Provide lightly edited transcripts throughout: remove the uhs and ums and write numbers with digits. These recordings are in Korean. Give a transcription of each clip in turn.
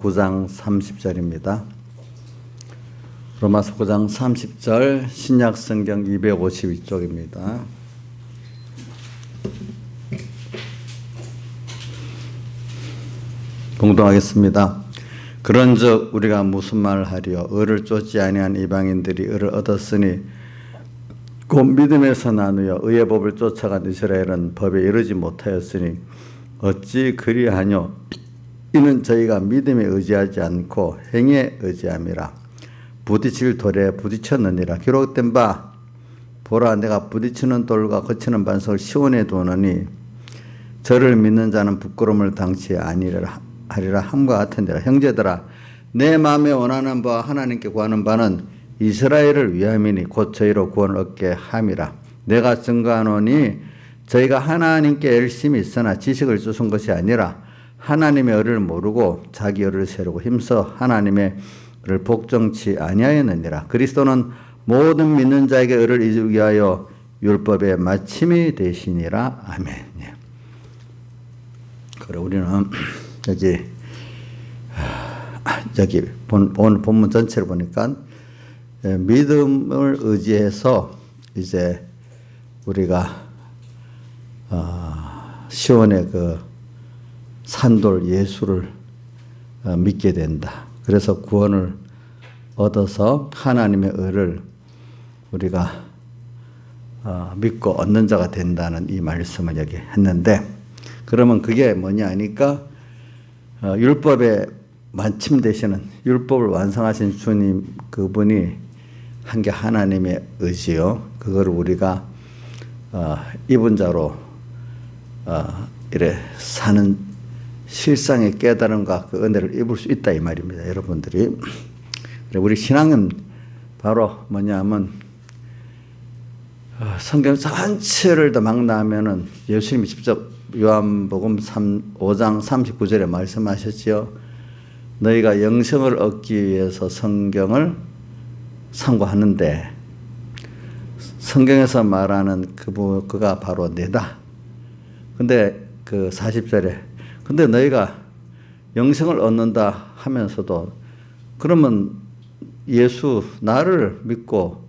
9장 30절입니다. 로마서 9장 30절 신약성경 252쪽입니다. 공동하겠습니다. 그런즉 우리가 무슨 말을 하리요? 의를 쫓지 아니한 이방인들이 의를 얻었으니 곧 믿음에서 나누어 의의 법을 쫓아간 이스라엘은 법에 이르지 못하였으니 어찌 그리하뇨? 이는 저희가 믿음에 의지하지 않고 행위에 의지함이라. 부딪힐 돌에 부딪혔느니라. 기록된 바 보라, 내가 부딪히는 돌과 거치는 반석을 시온에 두느니 저를 믿는 자는 부끄러움을 당치 아니하리라 함과 같은데라. 형제들아, 내 마음에 원하는 바와 하나님께 구하는 바는 이스라엘을 위함이니 곧 저희로 구원을 얻게 함이라. 내가 증거하노니 저희가 하나님께 열심히 있으나 지식을 쫓은 것이 아니라 하나님의 의를 모르고 자기 의를 세우고 힘써 하나님의 의를 복종치 아니하였느니라. 그리스도는 모든 믿는 자에게 의를 이루기 위하여 율법의 마침이 되시니라. 아멘. 예. 그래, 우리는 여기 오늘 본문 전체를 보니까 믿음을 의지해서 이제 우리가 시온의 그 산돌 예수를 믿게 된다. 그래서 구원을 얻어서 하나님의 의를 우리가 믿고 얻는 자가 된다는 이 말씀을 여기 했는데, 그러면 그게 뭐냐 하니까 율법의 마침 되시는 율법을 완성하신 주님, 그분이 한 게 하나님의 의지요. 그거를 우리가 입은 자로 이래 사는 실상의 깨달음과 그 은혜를 입을 수 있다 이 말입니다. 여러분들이. 우리 신앙은 바로 뭐냐면 성경 전체를 다 막 나오면은 예수님이 직접 요한복음 5장 39절에 말씀하셨지요. 너희가 영생을 얻기 위해서 성경을 참고하는데 성경에서 말하는 그가 바로 내다. 근데 그 40절에 근데 너희가 영생을 얻는다 하면서도 그러면 예수 나를 믿고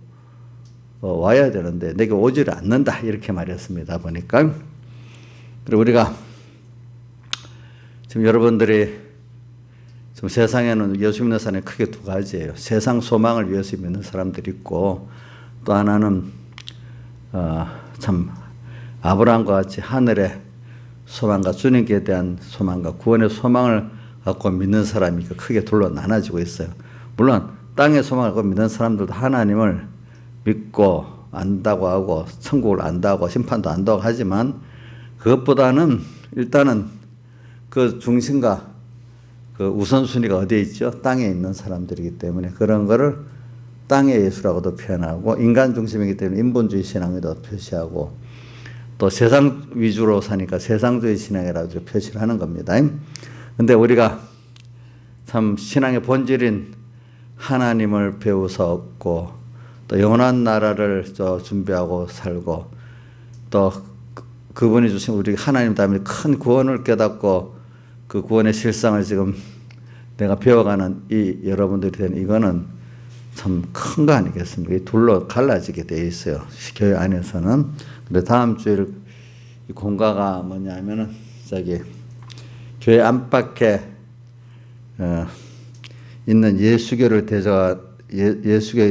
와야 되는데 내게 오지를 않는다 이렇게 말했습니다. 보니까. 그리고 우리가 지금 여러분들이 지금 세상에는 예수 믿는 사람이 크게 두 가지예요. 세상 소망을 위해서 믿는 사람들이 있고, 또 하나는 참 아브라함과 같이 하늘의 소망과 주님께 대한 소망과 구원의 소망을 갖고 믿는 사람이 크게 둘로 나눠지고 있어요. 물론 땅의 소망을 갖고 믿는 사람들도 하나님을 믿고 안다고 하고 천국을 안다고 심판도 안다고 하지만, 그것보다는 일단은 그 중심과 그 우선순위가 어디에 있죠? 땅에 있는 사람들이기 때문에 그런 거를 땅의 예수라고도 표현하고, 인간 중심이기 때문에 인본주의 신앙에도 표시하고, 또 세상 위주로 사니까 세상주의 신앙이라고 표시를 하는 겁니다. 근데 우리가 참 신앙의 본질인 하나님을 배워서 얻고, 또 영원한 나라를 준비하고 살고, 또 그분이 주신 우리 하나님 다음에 큰 구원을 깨닫고 그 구원의 실상을 지금 내가 배워가는 이 여러분들이 된 이거는 참 큰 거 아니겠습니까? 이 둘로 갈라지게 돼 있어요. 교회 안에서는. 근데 다음 주일 공가가 뭐냐면은 교회 안팎에 있는 예수교의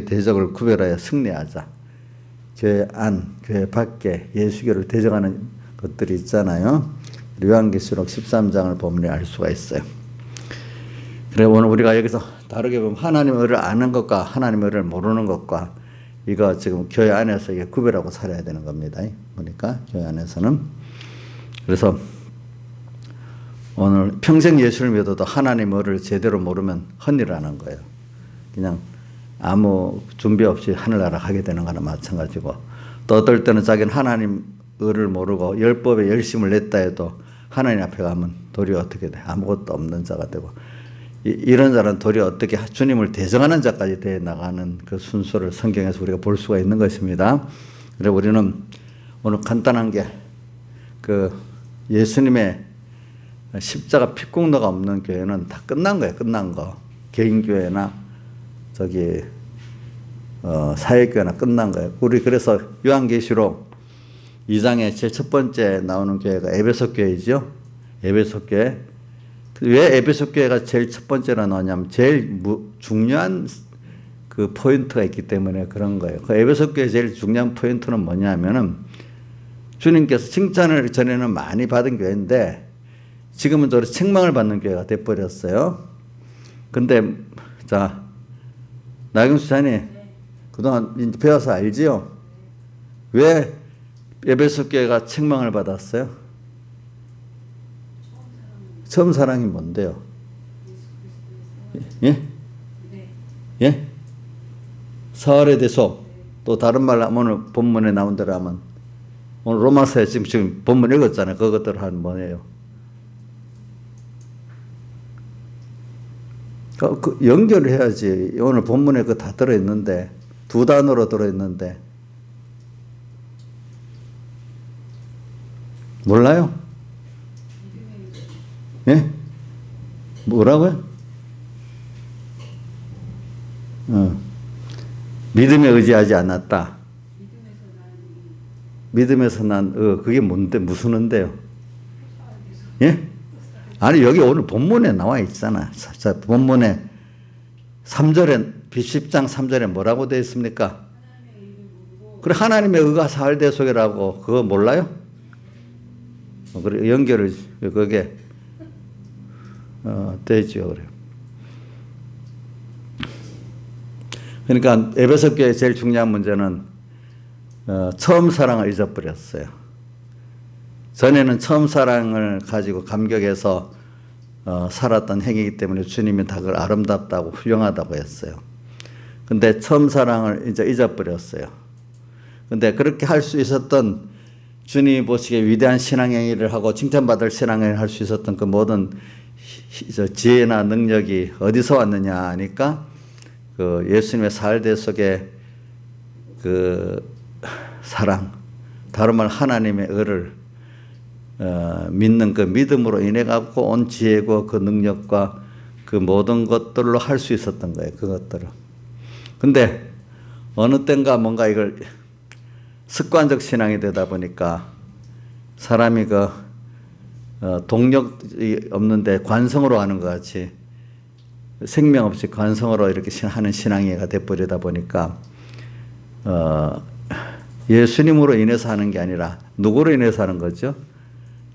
대적을 구별하여 승리하자. 교회 안, 교회 밖에 예수교를 대적하는 것들이 있잖아요. 요한계시록 13장을 보면 알 수가 있어요. 그래, 오늘 우리가 여기서 다르게 보면 하나님의 의를 아는 것과 하나님의 의를 모르는 것과 이거 지금 교회 안에서 이게 구별하고 살아야 되는 겁니다. 보니까 교회 안에서는. 그래서 오늘 평생 예수를 믿어도 하나님의 의를 제대로 모르면 헛일하는 거예요. 그냥 아무 준비 없이 하늘나라 가게 되는 거나 마찬가지고, 또 어떨 때는 자기는 하나님 의를 모르고 율법에 열심을 냈다 해도 하나님 앞에 가면 도리어 어떻게 돼? 아무것도 없는 자가 되고, 이런 자는 도리어 어떻게 주님을 대적하는 자까지 돼 나가는 그 순서를 성경에서 우리가 볼 수가 있는 것입니다. 그래서 우리는 오늘 간단한 게 그 예수님의 십자가 피국노가 없는 교회는 다 끝난 거예요. 끝난 거. 개인교회나 저기 사회교회나 끝난 거예요. 우리 그래서 요한계시록 2장에 제일 첫 번째 나오는 교회가 에베소 교회죠. 에베소 교회. 왜 에베소 교회가 제일 첫 번째로 나오냐면 제일 중요한 그 포인트가 있기 때문에 그런 거예요. 그 에베소 교회 제일 중요한 포인트는 뭐냐면은 주님께서 칭찬을 전에는 많이 받은 교회인데 지금은 저로 책망을 받는 교회가 돼버렸어요. 근데 자 나경수 자님 그동안 배워서 알지요? 왜 에베소 교회가 책망을 받았어요? 처음 사랑이 뭔데요? 예? 예? 사활의 대소. 또 다른 말로 오늘 본문에 나온 대로 하면 오늘 로마서에 지금 본문 읽었잖아요. 그것들 한 뭐예요? 그 연결을 해야지. 오늘 본문에 그 다 들어있는데 두 단어로 들어있는데 몰라요? 예? 뭐라고요? 믿음에 의지하지 않았다. 믿음에서 난 그게 뭔데 무슨 은데요? 예? 아니 여기 오늘 본문에 나와 있잖아. 자, 본문에 3절에 10장 3절에 뭐라고 되어 있습니까? 그래 하나님의 의가 사활대 속이라고 그거 몰라요? 그래 연결을 그게 되죠. 그래요. 그러니까 에베소 교회의 제일 중요한 문제는 처음 사랑을 잊어버렸어요. 전에는 처음 사랑을 가지고 감격해서 살았던 행위이기 때문에 주님이 다 그걸 아름답다고 훌륭하다고 했어요. 근데 처음 사랑을 이제 잊어버렸어요. 근데 그렇게 할 수 있었던 주님이 보시기에 위대한 신앙행위를 하고 칭찬받을 신앙행위를 할 수 있었던 그 모든 지혜나 능력이 어디서 왔느냐 하니까 그 예수님의 사활대 속에 그 사랑, 다른 말 하나님의 의를 믿는 그 믿음으로 인해 갖고 온 지혜고 그 능력과 그 모든 것들로 할 수 있었던 거예요. 그것들을. 근데 어느 땐가 뭔가 이걸 습관적 신앙이 되다 보니까 사람이 그 동력이 없는데 관성으로 하는 것 같이 생명 없이 관성으로 이렇게 하는 신앙이가 돼버리다 보니까 예수님으로 인해서 하는 게 아니라 누구로 인해서 하는 거죠?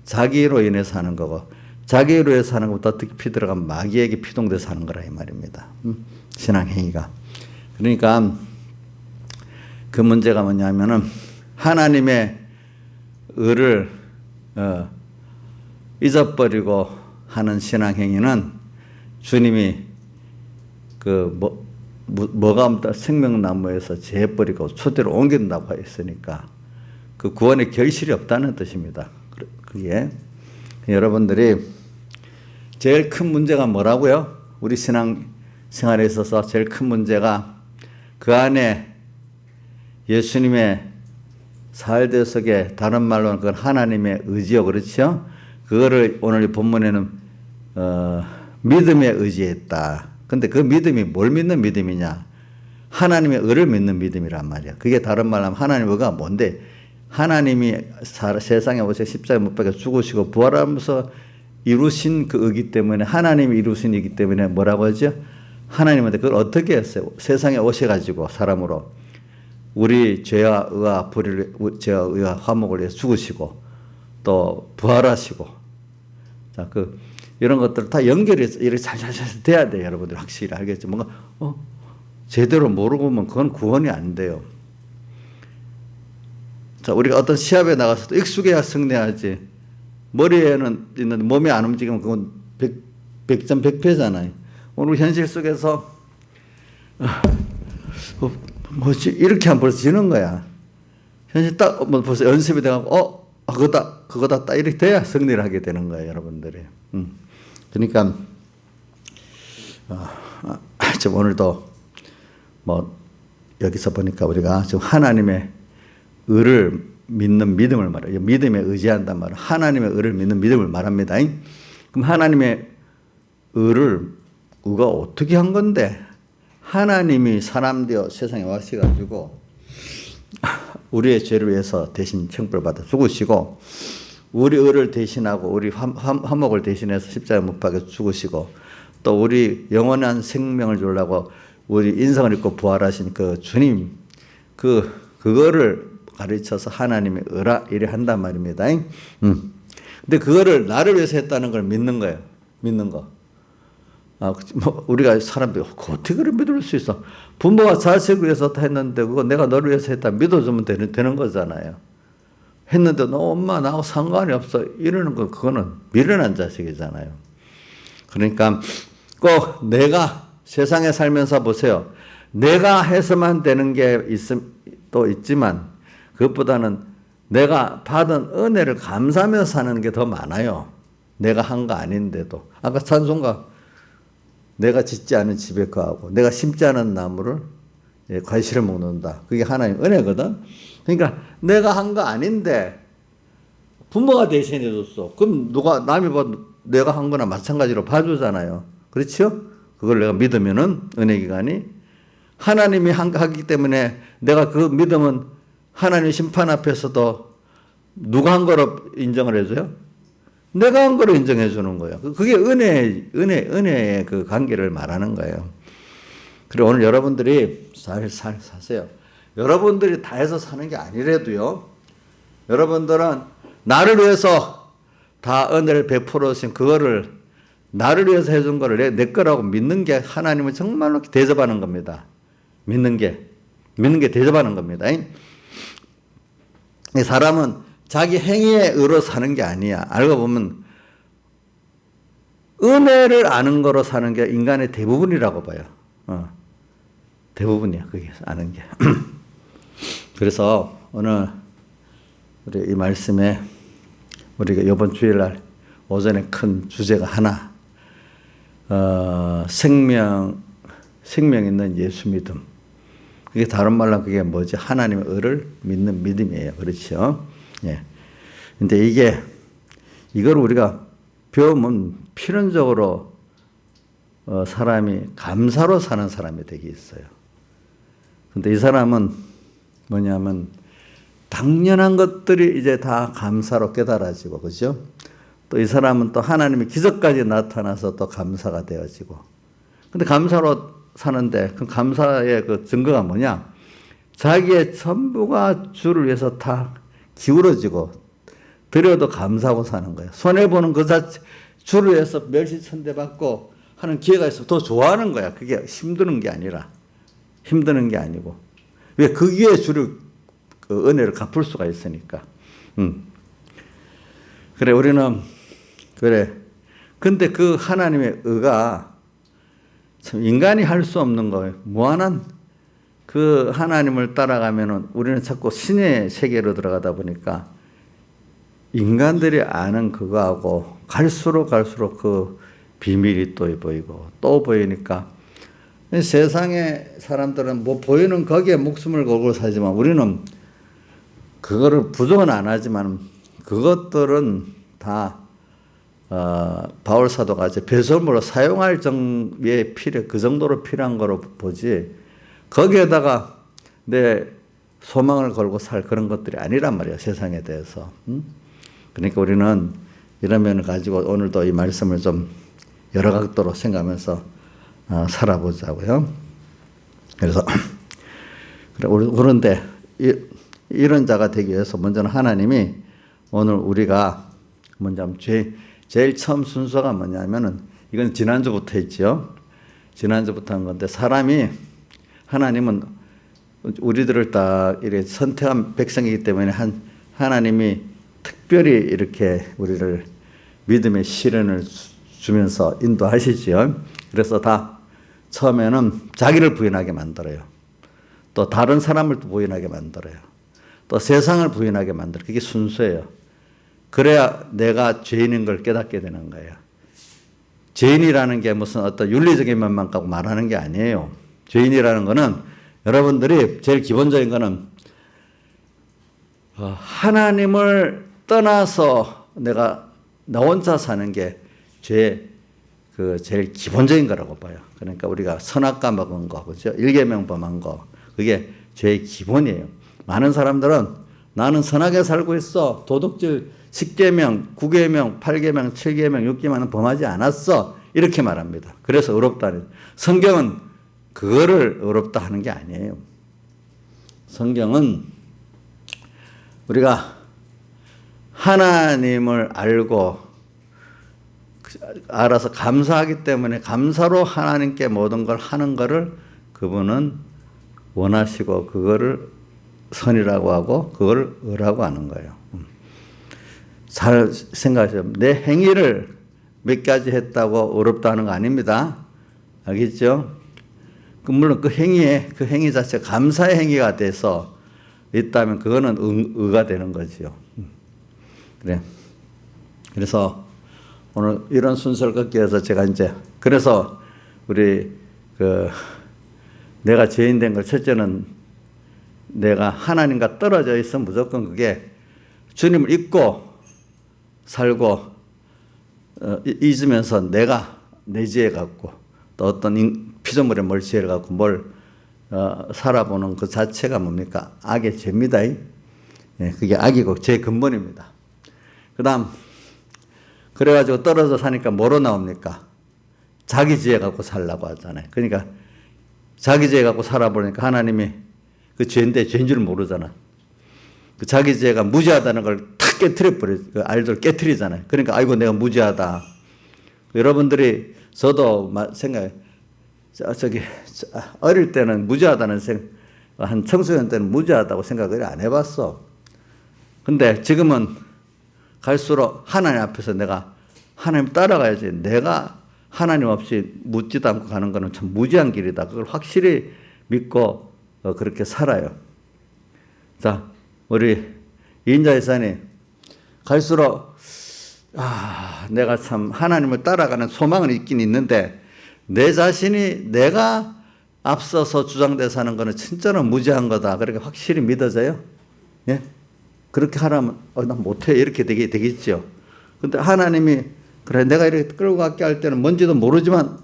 자기로 인해서 하는 거고 자기로 인해서 하는 것보다 깊이 들어가면 마귀에게 피동돼서 하는 거라 이 말입니다. 신앙행위가. 그러니까 그 문제가 뭐냐면은 하나님의 의를 잊어버리고 하는 신앙행위는 주님이 그 뭐가 생명나무에서 재버리고 초대로 옮긴다고 했으니까 그 구원의 결실이 없다는 뜻입니다. 그게 여러분들이 제일 큰 문제가 뭐라고요? 우리 신앙 생활에 있어서 제일 큰 문제가 그 안에 예수님의 사활대 속에 다른 말로는 그건 하나님의 의지요. 그렇죠? 그거를 오늘 본문에는 믿음에 의지했다. 근데 그 믿음이 뭘 믿는 믿음이냐? 하나님의 의를 믿는 믿음이란 말이야. 그게 다른 말로 하면 하나님의 의가 뭔데? 하나님이 세상에 오셔 십자가에 못 박혀 죽으시고 부활하면서 이루신 그 의기 때문에 하나님이 이루신 이기 때문에 뭐라고 하죠? 하나님한테 그걸 어떻게 했어요? 세상에 오셔가지고 사람으로 우리 죄와 의와 불의를 죄와 의와 화목을 위해서 죽으시고 또 부활하시고 자 그 이런 것들 다 연결이 이렇게 잘잘 돼야 돼요. 여러분들 확실히 알겠죠? 뭔가 제대로 모르고 보면 그건 구원이 안 돼요. 자 우리가 어떤 시합에 나가서도 익숙해야 승리하지. 머리에는 있는데 몸이 안 움직이면 그건 100점 100패잖아요. 오늘 현실 속에서 뭐지 이렇게 하면 벌써 지는 거야. 현실 딱 벌써 연습이 돼가고 그거다 딱 이렇게 돼야 승리를 하게 되는 거예요, 여러분들이. 그러니까 좀 오늘도 뭐 여기서 보니까 우리가 지금 하나님의 의를 믿는 믿음을 말해요. 믿음에 의지한단 말은 하나님의 의를 믿는 믿음을 말합니다. 그럼 그럼 하나님의 의가 어떻게 한 건데? 하나님이 사람 되어 세상에 와셔가지고 우리의 죄를 위해서 대신 형벌 받아 죽으시고, 우리 의를 대신하고 우리 화목을 대신해서 십자가에 못 박혀 죽으시고, 또 우리 영원한 생명을 주려고 우리 인성을 입고 부활하신 그 주님, 그거를 가르쳐서 하나님의 의라 이래 한단 말입니다. 근데 그거를 나를 위해서 했다는 걸 믿는 거예요. 믿는 거. 우리가 사람들이 어떻게 그래 믿을 수 있어? 부모가 자식을 위해서 다 했는데 그거 내가 너를 위해서 했다 믿어주면 되는 거잖아요. 했는데 너 엄마 나하고 상관이 없어 이러는 거, 그거는 미련한 자식이잖아요. 그러니까 꼭 내가 세상에 살면서 보세요. 내가 해서만 되는 게 또 있지만 그것보다는 내가 받은 은혜를 감사하며 사는 게 더 많아요. 내가 한 거 아닌데도. 아까 찬송가 내가 짓지 않은 집에 거하고 내가 심지 않은 나무를 과실을 먹는다. 그게 하나님 은혜거든. 그러니까 내가 한 거 아닌데 부모가 대신해 줬어. 그럼 남이 봐도 내가 한 거나 마찬가지로 봐주잖아요. 그렇죠? 그걸 내가 믿으면은 은혜 기간이 하나님이 하기 때문에 내가 그 믿음은 하나님 심판 앞에서도 누가 한 거로 인정을 해줘요? 내가 한 거로 인정해 주는 거예요. 그게 은혜의 그 관계를 말하는 거예요. 그리고 오늘 여러분들이 잘 사세요. 여러분들이 다 해서 사는 게 아니래도요. 여러분들은 나를 위해서 다 은혜를 베풀어 주신 그거를 나를 위해서 해준 거를 내 거라고 믿는 게 하나님을 정말로 대접하는 겁니다. 믿는 게 대접하는 겁니다. 이 사람은 자기 행위에 의로 사는 게 아니야. 알고 보면 은혜를 아는 거로 사는 게 인간의 대부분이라고 봐요. 대부분이야, 그게 아는 게. 그래서 오늘 우리 이 말씀에 우리가 이번 주일날 오전에 큰 주제가 하나, 생명 있는 예수 믿음. 그게 다른 말로 그게 뭐지? 하나님의 의를 믿는 믿음이에요. 그렇죠? 예. 근데 이걸 우리가 배우면 필연적으로 사람이 감사로 사는 사람이 되게 있어요. 근데 이 사람은 뭐냐면 당연한 것들이 이제 다 감사로 깨달아지고, 그죠? 또 이 사람은 또 하나님의 기적까지 나타나서 또 감사가 되어지고. 근데 감사로 사는데 그 감사의 그 증거가 뭐냐? 자기의 전부가 주를 위해서 다 기울어지고 드려도 감사하고 사는 거예요. 손해보는 그 자체, 주를 위해서 멸시천대 받고 하는 기회가 있어 더 좋아하는 거야. 그게 힘드는 게 아니고. 왜? 거기에 주를 그 은혜를 갚을 수가 있으니까. 그래, 우리는 그래. 근데 그 하나님의 의가 참 인간이 할 수 없는 거예요. 무한한 그 하나님을 따라가면은 우리는 자꾸 신의 세계로 들어가다 보니까 인간들이 아는 그거하고 갈수록 그 비밀이 또 보이고 또 보이니까 세상의 사람들은 뭐 보이는 거기에 목숨을 걸고 살지만 우리는 그거를 부정은 안 하지만 그것들은 다 바울 사도가 이제 배설물로 사용할 정도의 그 정도로 필요한 거로 보지 거기에다가 내 소망을 걸고 살 그런 것들이 아니란 말이에요. 세상에 대해서. 그러니까 우리는 이런 면을 가지고 오늘도 이 말씀을 좀 여러 각도로 생각하면서 살아보자고요. 그래서 그런데 이런 자가 되기 위해서 먼저는 하나님이 오늘 우리가 먼저 제일 처음 순서가 뭐냐면은 이건 지난주부터 했죠. 지난주부터 한 건데 하나님은 우리들을 딱 이렇게 선택한 백성이기 때문에 하나님이 특별히 이렇게 우리를 믿음의 시련을 주면서 인도하시지요. 그래서 다 처음에는 자기를 부인하게 만들어요. 또 다른 사람을 부인하게 만들어요. 또 세상을 부인하게 만들어요. 그게 순서예요. 그래야 내가 죄인인 걸 깨닫게 되는 거예요. 죄인이라는 게 무슨 어떤 윤리적인 면만 갖고 말하는 게 아니에요. 죄인이라는 거는 여러분들이 제일 기본적인 거는 하나님을 떠나서 내가 나 혼자 사는 게 제일 기본적인 거라고 봐요. 그러니까 우리가 선악과 먹은 거, 그죠? 일계명 범한 거, 그게 죄의 기본이에요. 많은 사람들은 나는 선하게 살고 있어. 도덕질 10계명, 9계명, 8계명, 7계명, 6계명은 범하지 않았어. 이렇게 말합니다. 그래서 의롭다는. 성경은 그거를 의롭다 하는 게 아니에요. 성경은 우리가 하나님을 알아서 감사하기 때문에 감사로 하나님께 모든 걸 하는 거를 그분은 원하시고 그거를 선이라고 하고 그걸 의라고 하는 거예요. 잘 생각하세요. 내 행위를 몇 가지 했다고 의롭다 하는 거 아닙니다. 알겠죠? 물론 그 행위 자체가 감사의 행위가 돼서 있다면 그거는 의가 되는 거지요. 그래. 그래서 오늘 이런 순서를 걷기 위해서 제가 그래서 우리 내가 죄인 된 걸 첫째는 내가 하나님과 떨어져 있으면 무조건 그게 주님을 잊고 살고 잊으면서 내가 내 죄 갖고 또 어떤 피조물의 멀지를 갖고 살아보는 그 자체가 뭡니까? 악의 죄입니다. 예, 그게 악이고 죄의 근본입니다. 그 다음 그래가지고 떨어져 사니까 뭐로 나옵니까? 자기 죄 갖고 살라고 하잖아요. 그러니까 자기 죄 갖고 살아보니까 하나님이 그 죄인데 죄인 줄 모르잖아. 그 자기 죄가 무죄하다는 걸 탁 깨트려버려. 그 알들 깨트리잖아요. 그러니까 아이고 내가 무죄하다. 여러분들이 저도 생각해. 어릴 때는 무죄하다는 한 청소년 때는 무죄하다고 생각을 안 해봤어. 근데 지금은 갈수록 하나님 앞에서 내가 하나님 따라가야지. 내가 하나님 없이 묻지도 않고 가는 거는 참 무지한 길이다. 그걸 확실히 믿고 그렇게 살아요. 자, 우리 이인자 이사님 갈수록 내가 참 하나님을 따라가는 소망은 있긴 있는데 내 자신이 내가 앞서서 주장돼서 하는 거는 진짜로 무지한 거다. 그렇게 확실히 믿어져요. 예? 그렇게 하라면 난 못해 이렇게 되겠죠. 근데 하나님이 그래 내가 이렇게 끌고 가게 할 때는 뭔지도 모르지만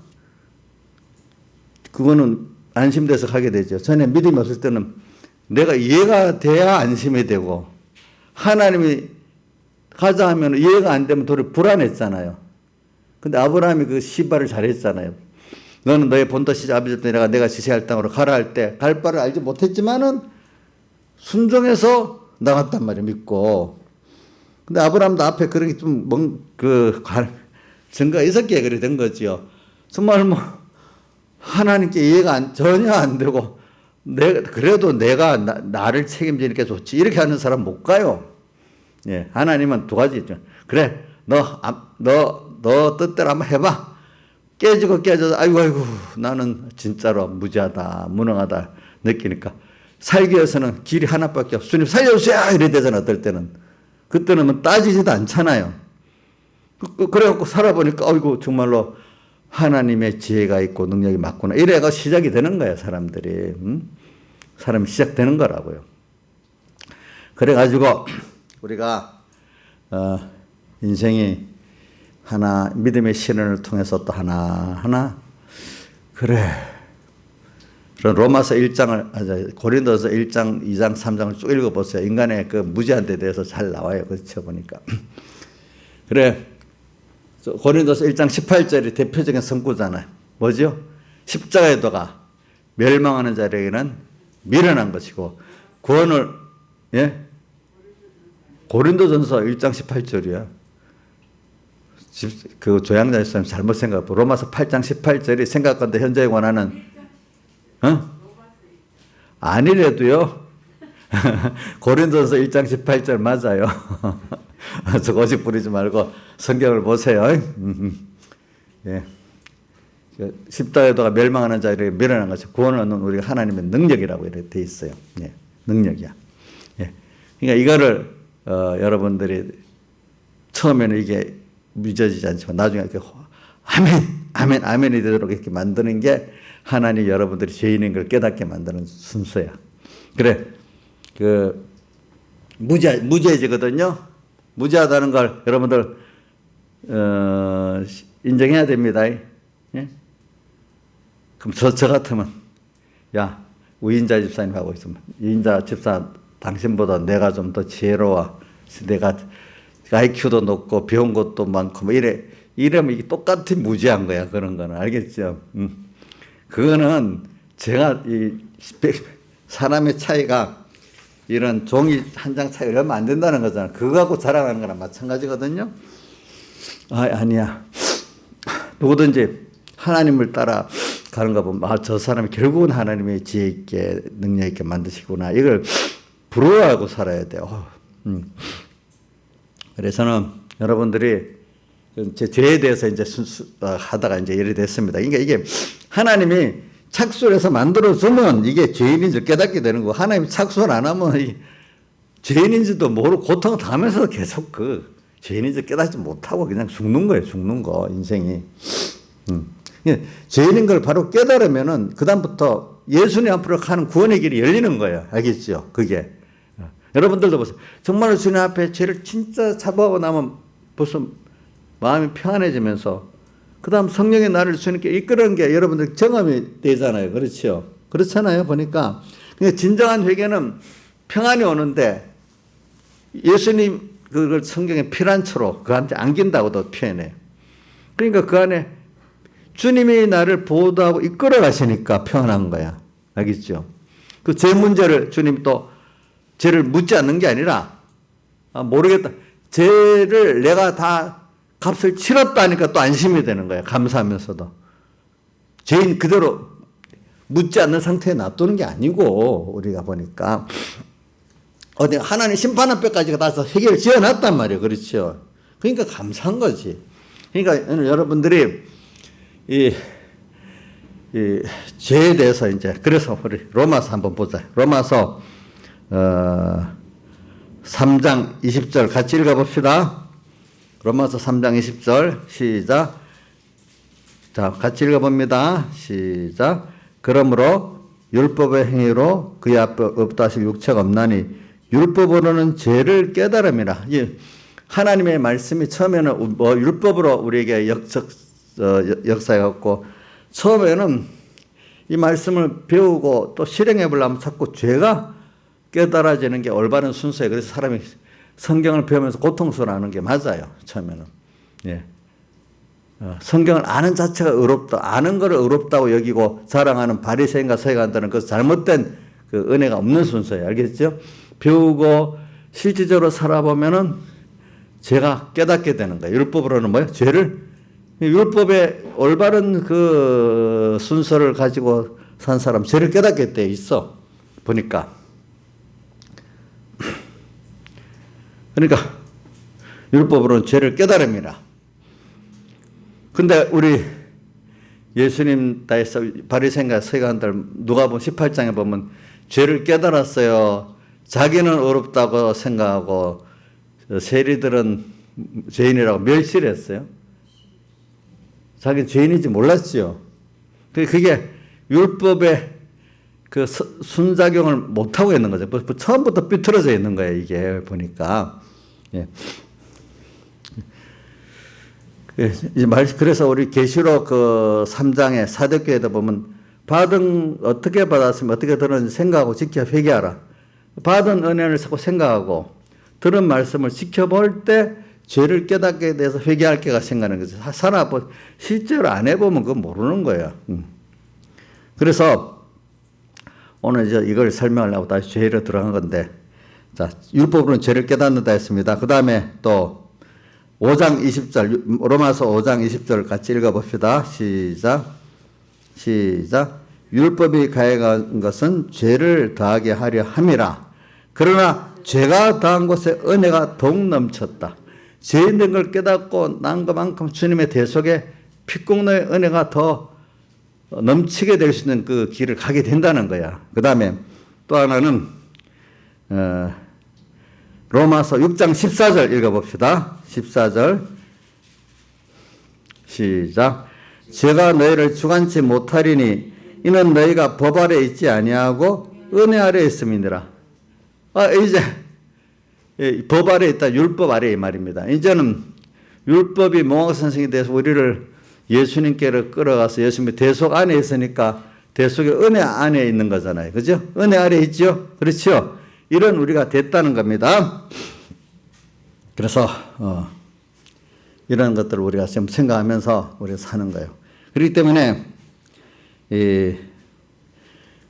그거는 안심돼서 가게 되죠. 전에 믿음이 없을 때는 내가 이해가 돼야 안심이 되고 하나님이 가자 하면 이해가 안 되면 도리어 불안했잖아요. 근데 아브라함이 그 시바를 잘했잖아요. 너는 너의 본토 시작 아버지 내가 지시할 땅으로 가라 할 때 갈 바를 알지 못했지만은 순종해서 나갔단 말이에요. 믿고. 근데 아브라함도 앞에 그런 게 좀 증거가 있었기에 그래 된 거지요. 정말 하나님께 이해가 전혀 안 되고 그래도 내가 나를 책임지니까 좋지. 이렇게 하는 사람 못 가요. 예, 하나님은 두 가지 있죠. 그래, 너 뜻대로 한번 해봐. 깨져서 아이고 나는 진짜로 무지하다, 무능하다 느끼니까 살기 위해서는 길이 하나밖에 없어. 주님 살려주세요 이래 되잖아. 어떨 때는 그때는 따지지도 않잖아요. 그래갖고 살아보니까 아이고 정말로 하나님의 지혜가 있고 능력이 맞구나. 이래가 시작이 되는 거예요. 사람들이 사람이 시작되는 거라고요. 그래가지고 우리가 인생이 하나 믿음의 시련을 통해서 또 하나 그래. 로마서 1장을 고린도서 1장, 2장, 3장을 쭉 읽어보세요. 인간의 그 무지한 데 대해서 잘 나와요. 그렇죠 보니까. 그래. 고린도서 1장 18절이 대표적인 선구잖아요. 뭐죠? 십자가의 도가 멸망하는 자에게는 미련한 것이고 구원을 고린도전서 1장 18절이야. 그 조양자 있으면 잘못 생각하고 로마서 8장 18절이 생각건대 현재에 관하는 아니래도요. 고린도전서 1장 18절 맞아요. 저 고집 부리지 말고 성경을 보세요. 예. 십자가도가 멸망하는 자에게 미련한 것이 구원을 얻는 우리가 하나님의 능력이라고 이렇게 돼 있어요. 예. 능력이야. 예. 그러니까 이거를 여러분들이 처음에는 이게 믿어지지 않지만 나중에 이렇게 아멘이 되도록 이렇게 만드는 게 하나님 여러분들이 죄인인 걸 깨닫게 만드는 순서야. 그래. 무죄지거든요. 무죄하다는 걸 여러분들 인정해야 됩니다. 예? 그럼 저 같으면, 야, 우인자 집사님 하고 있으면, 우인자 집사 당신보다 내가 좀 더 지혜로워. 내가 IQ도 높고 배운 것도 많고 뭐 이러면 이게 똑같이 무지한 거야. 그런 거는. 알겠죠? 그거는 제가 사람의 차이가 이런 종이 한 장 차이 이러면 안 된다는 거잖아. 그거 갖고 자랑하는 거랑 마찬가지거든요. 아니야. 누구든지 하나님을 따라 가는 거 보면 저 사람이 결국은 하나님의 지혜 있게 능력 있게 만드시구나. 이걸 부러워하고 살아야 돼요. 그래서는 여러분들이 제 죄에 대해서 이제 하다가 이제 이래 됐습니다. 그러니까 이게 하나님이 착수를 해서 만들어주면 이게 죄인인 줄 깨닫게 되는 거고, 하나님이 착수를 안 하면 죄인인지도 모르고 고통을 당하면서 계속 죄인인 줄 깨닫지 못하고 그냥 죽는 거예요. 죽는 거, 인생이. 죄인인 걸 바로 깨달으면은 그다음부터 예수님 앞으로 가는 구원의 길이 열리는 거예요. 알겠죠? 그게. 여러분들도 보세요. 정말로 주님 앞에 죄를 진짜 잡아오고 나면 벌써 마음이 평안해지면서 그 다음 성령의 나를 주님께 이끄는 게 여러분들 경험이 되잖아요. 그렇죠? 그렇잖아요. 보니까. 그러니까 진정한 회개는 평안이 오는데 예수님 그걸 성경에 피란처로 그한테 안긴다고도 표현해요. 그러니까 그 안에 주님이 나를 보호하고 이끌어 가시니까 평안한 거야. 알겠죠? 그 죄 문제를 주님 또 죄를 묻지 않는 게 아니라 모르겠다. 죄를 내가 다 값을 치렀다니까 또 안심이 되는 거예요. 감사하면서도. 죄인 그대로 묻지 않는 상태에 놔두는 게 아니고 우리가 보니까 어디 하나님 심판 앞에까지 가서 해결을 지어놨단 말이에요. 그렇죠. 그러니까 감사한 거지. 그러니까 여러분들이 이 죄에 대해서 이제 그래서 우리 로마서 한번 보자. 로마서 3장 20절 같이 읽어봅시다. 로마서 3장 20절 시작. 자, 같이 읽어봅니다. 시작. 그러므로 율법의 행위로 그의 앞에 없다 하실 육체가 없나니 율법으로는 죄를 깨달음이라. 하나님의 말씀이 처음에는 율법으로 우리에게 역사해갖고 처음에는 이 말씀을 배우고 또 실행해 보려면 자꾸 죄가 깨달아지는 게 올바른 순서예요. 그래서 사람이 성경을 배우면서 고통스러워하는 게 맞아요. 처음에는. 예. 성경을 아는 자체가 의롭다. 아는 것을 의롭다고 여기고 자랑하는 바리새인과 서기관들은 그 잘못된 그 은혜가 없는 순서예요. 알겠죠? 배우고 실질적으로 살아보면은 죄가 깨닫게 되는 거예요. 율법으로는 뭐예요? 죄를 율법의 올바른 그 순서를 가지고 산 사람 죄를 깨닫게 돼 있어. 보니까. 그러니까 율법으로는 죄를 깨달음이라. 근데 우리 예수님 따에서 바리새인과 서기관들 누가복음 18장에 보면 죄를 깨달았어요. 자기는 어렵다고 생각하고 세리들은 죄인이라고 멸시를 했어요. 자기는 죄인인지 몰랐죠. 그게 율법의 그 순작용을 못하고 있는 거죠. 처음부터 삐뚤어져 있는 거예요. 이게 보니까. 예. 그래서 우리 계시록 그 3장에 사도교회에도 보면 어떻게 받았으면 어떻게 들었는지 생각하고 지켜 회개하라. 받은 은혜를 자꾸 생각하고 들은 말씀을 지켜볼 때 죄를 깨닫게 돼서 회개할 게가 생각하는 거죠. 실제로 안 해보면 그거 모르는 거예요. 그래서 오늘 이제 이걸 설명하려고 다시 죄로 들어간 건데, 자, 율법으로는 죄를 깨닫는다 했습니다. 그 다음에 또 5장 20절, 로마서 5장 20절 같이 읽어봅시다. 시작. 율법이 가해간 것은 죄를 더하게 하려 함이라. 그러나 죄가 더한 곳에 은혜가 더욱 넘쳤다. 죄 있는 걸 깨닫고 난 것만큼 주님의 대속에 피공로의 은혜가 더 넘치게 될 수 있는 그 길을 가게 된다는 거야. 그 다음에 또 하나는 로마서 6장 14절 읽어봅시다. 14절 시작. 제가 너희를 주관치 못하리니 이는 너희가 법 아래 있지 아니하고 은혜 아래 있음이니라. 이제 법 아래 있다. 율법 아래 이 말입니다. 이제는 율법이 몽학 선생에 대해서 우리를 예수님께로 끌어가서 예수님의 대속 안에 있으니까 대속의 은혜 안에 있는 거잖아요. 그죠? 은혜 아래 있죠? 그렇죠? 이런 우리가 됐다는 겁니다. 그래서, 이런 것들을 우리가 지금 생각하면서 우리가 사는 거예요. 그렇기 때문에,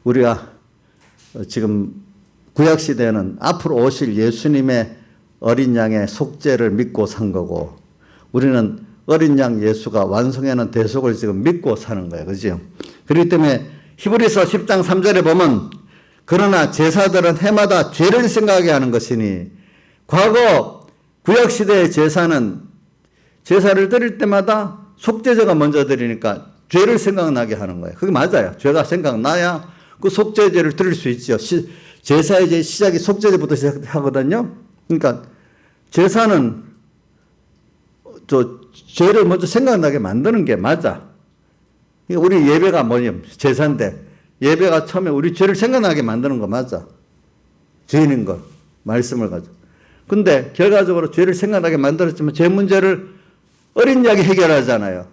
우리가 지금 구약시대에는 앞으로 오실 예수님의 어린 양의 속죄를 믿고 산 거고, 우리는 어린 양 예수가 완성해놓은 대속을 지금 믿고 사는 거예요. 그죠? 그렇기 때문에 히브리서 10장 3절에 보면, 그러나 제사들은 해마다 죄를 생각하게 하는 것이니, 과거 구약시대의 제사는 제사를 드릴 때마다 속죄제가 먼저 드리니까 죄를 생각나게 하는 거예요. 그게 맞아요. 죄가 생각나야 그 속죄제를 드릴 수 있죠. 제사의 이제 시작이 속죄제부터 시작하거든요. 그러니까 제사는 죄를 먼저 생각나게 만드는 게 맞아. 우리 예배가 뭐냐면 제사인데, 예배가 처음에 우리 죄를 생각나게 만드는 거 맞아. 죄인인 걸, 말씀을 가지고. 근데 결과적으로 죄를 생각나게 만들었지만 죄 문제를 어린 양이 해결하잖아요.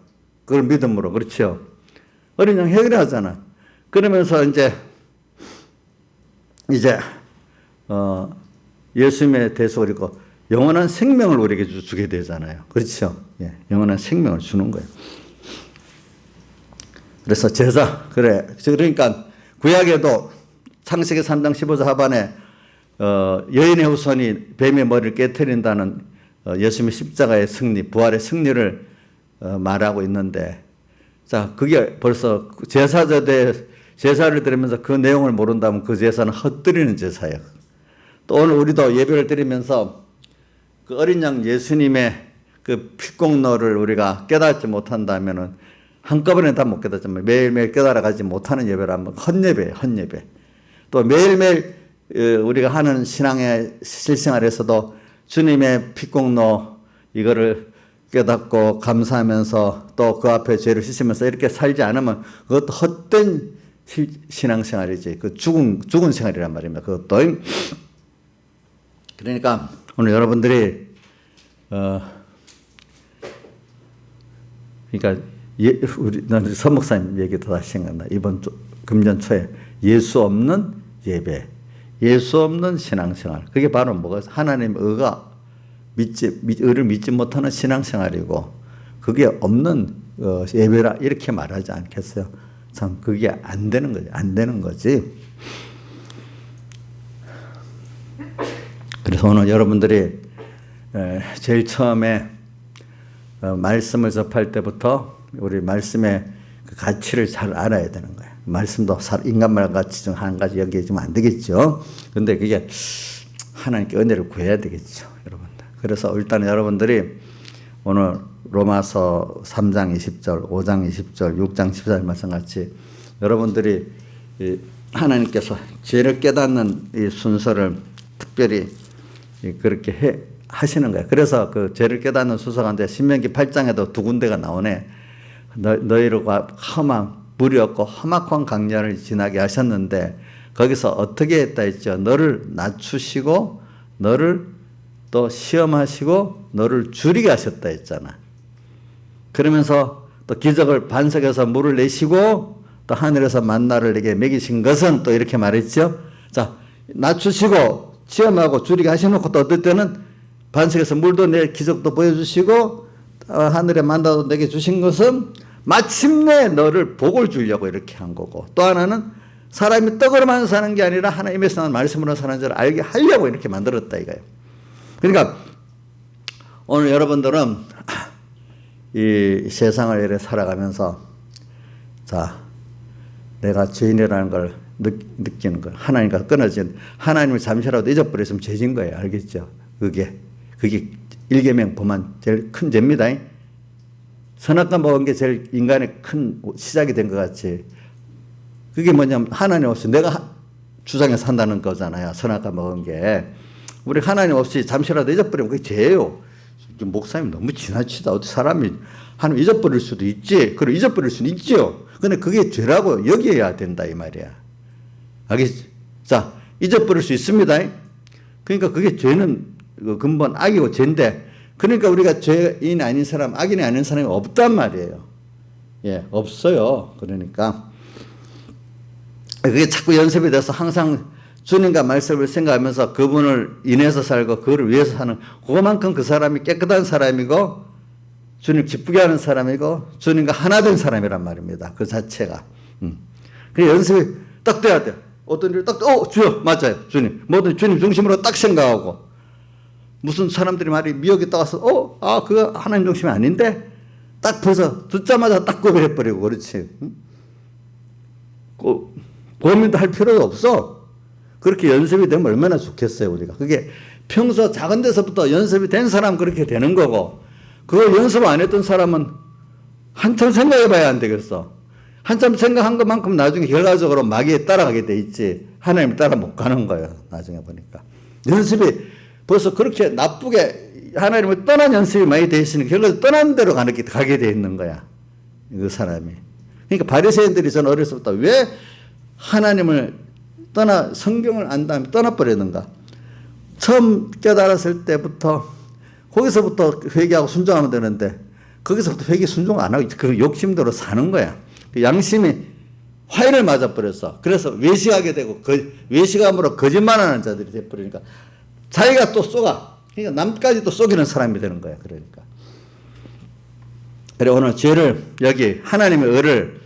그걸 믿음으로. 그렇죠? 어린 양이 해결하잖아. 그러면서 이제 예수님의 대속을 입고 영원한 생명을 우리에게 주게 되잖아요. 그렇죠? 예, 영원한 생명을 주는 거예요. 그래서 제사, 그러니까 구약에도 창세기 3장 15절 하반에 여인의 후손이 뱀의 머리를 깨트린다는 예수님의 십자가의 승리, 부활의 승리를 말하고 있는데, 자, 그게 벌써 제사를 드리면서 그 내용을 모른다면 그 제사는 헛드리는 제사예요. 또 오늘 우리도 예배를 드리면서 그 어린 양 예수님의 그 피공로를 우리가 깨닫지 못한다면은 한꺼번에 다 못 깨닫지만 매일매일 깨달아가지 못하는 예배를 한번 헛예배예요, 헛예배. 또 매일매일 우리가 하는 신앙의 실생활에서도 주님의 피공로 이거를 깨닫고 감사하면서 또 그 앞에 죄를 씻으면서 이렇게 살지 않으면 그것도 헛된 신앙생활이지. 그 죽은 생활이란 말입니다. 그것도. 그러니까 오늘 여러분들이 그러니까 우리 서 목사님 얘기도 다시 생각나. 이번 금년 초에 예수 없는 예배, 예수 없는 신앙생활. 그게 바로 뭐가 하나님의 의를 믿지 못하는 신앙생활이고, 그게 없는 예배라 이렇게 말하지 않겠어요? 참 그게 안 되는 거지. 안 되는 거지. 그래서 오늘 여러분들이 제일 처음에 말씀을 접할 때부터 우리 말씀의 그 가치를 잘 알아야 되는 거예요. 말씀도 인간말 가치 중 한 가지 여기지면 안 되겠죠. 근데 그게 하나님께 은혜를 구해야 되겠죠, 여러분들. 그래서 일단 여러분들이 오늘 로마서 3장 20절, 5장 20절, 6장 14절 말씀같이 여러분들이 하나님께서 죄를 깨닫는 이 순서를 특별히 그렇게 하시는 거예요. 그래서 그 죄를 깨닫는 순서 가운데 신명기 8장에도 두 군데가 나오네. 너희가 물이 없고 험악한 강야를 지나게 하셨는데, 거기서 어떻게 했다 했죠? 너를 낮추시고 너를 또 시험하시고 너를 줄이게 하셨다 했잖아. 그러면서 또 기적을 반석에서 물을 내시고 또 하늘에서 만나를 내게 먹이신 것은 또 이렇게 말했죠. 자, 낮추시고 시험하고 줄이게 하셔놓고 또 어떨 때는 반석에서 물도 내 기적도 보여주시고 하늘에 만나도 내게 주신 것은 마침내 너를 복을 주려고 이렇게 한 거고, 또 하나는 사람이 떡으로만 사는 게 아니라 하나님에서 나온 말씀으로 사는 자를 알게 하려고 이렇게 만들었다 이거예요. 그러니까 오늘 여러분들은 이 세상을 이렇게 살아가면서, 자, 내가 죄인이라는 걸 느끼는 거예요. 하나님과 끊어진, 하나님을 잠시라도 잊어버렸으면 죄진 거예요. 알겠죠? 그게 일계명 범한 제일 큰 죄입니다. 선악과 먹은 게 제일 인간의 큰 시작이 된 것 같이, 그게 뭐냐면 하나님 없이 내가 주장해서 산다는 거잖아요. 선악과 먹은 게. 우리 하나님 없이 잠시라도 잊어버리면 그게 죄예요. 목사님 너무 지나치다. 어떻게 사람이 하나님 잊어버릴 수도 있지. 그리고 잊어버릴 수는 있죠. 근데 그게 죄라고 여겨야 된다 이 말이야. 알겠지? 자, 잊어버릴 수 있습니다. 그러니까 그게 죄는 근본 악이고 죄인데, 그러니까 우리가 죄인 아닌 사람, 악인이 아닌 사람이 없단 말이에요. 예, 없어요. 그러니까 그게 자꾸 연습이 돼서 항상 주님과 말씀을 생각하면서 그분을 인해서 살고 그를 위해서 사는 그만큼 그 사람이 깨끗한 사람이고 주님 기쁘게 하는 사람이고 주님과 하나 된 사람이란 말입니다. 그 자체가. 그 연습이 딱 돼야 돼요. 어떤 일을 딱, 주여, 맞아요. 주님. 뭐든 주님 중심으로 딱 생각하고. 무슨 사람들이 말이 미역이 따와서, 그거 하나님 중심이 아닌데? 딱 벌써 듣자마자 딱 구별해버리고, 그렇지. 고민도 할 필요도 없어. 그렇게 연습이 되면 얼마나 좋겠어요, 우리가. 그게 평소 작은 데서부터 연습이 된 사람 그렇게 되는 거고, 그걸 연습 안 했던 사람은 한참 생각해 봐야 안 되겠어. 한참 생각한 것만큼 나중에 결과적으로 마귀에 따라가게 돼 있지. 하나님 따라 못 가는 거예요. 나중에 보니까. 연습이 벌써 그렇게 나쁘게 하나님을 떠난 연습이 많이 돼 있으니 결과적으로 떠난 대로 가게 돼 있는 거야. 그 사람이. 그러니까 바리새인들이 저는 어렸을 때부터 왜 하나님을 성경을 안 다음에 떠나버렸는가. 처음 깨달았을 때부터 거기서부터 회개하고 순종하면 되는데 거기서부터 회개 순종 안 하고 그 욕심대로 사는 거야. 그 양심이 화인을 맞아버렸어. 그래서 외식하게 되고 외식함으로 거짓말하는 자들이 돼버리니까 자기가 또 쏘가. 그러니까 남까지 또 쏘기는 사람이 되는 거야. 그러니까. 그래 오늘 죄를 여기 하나님의 의를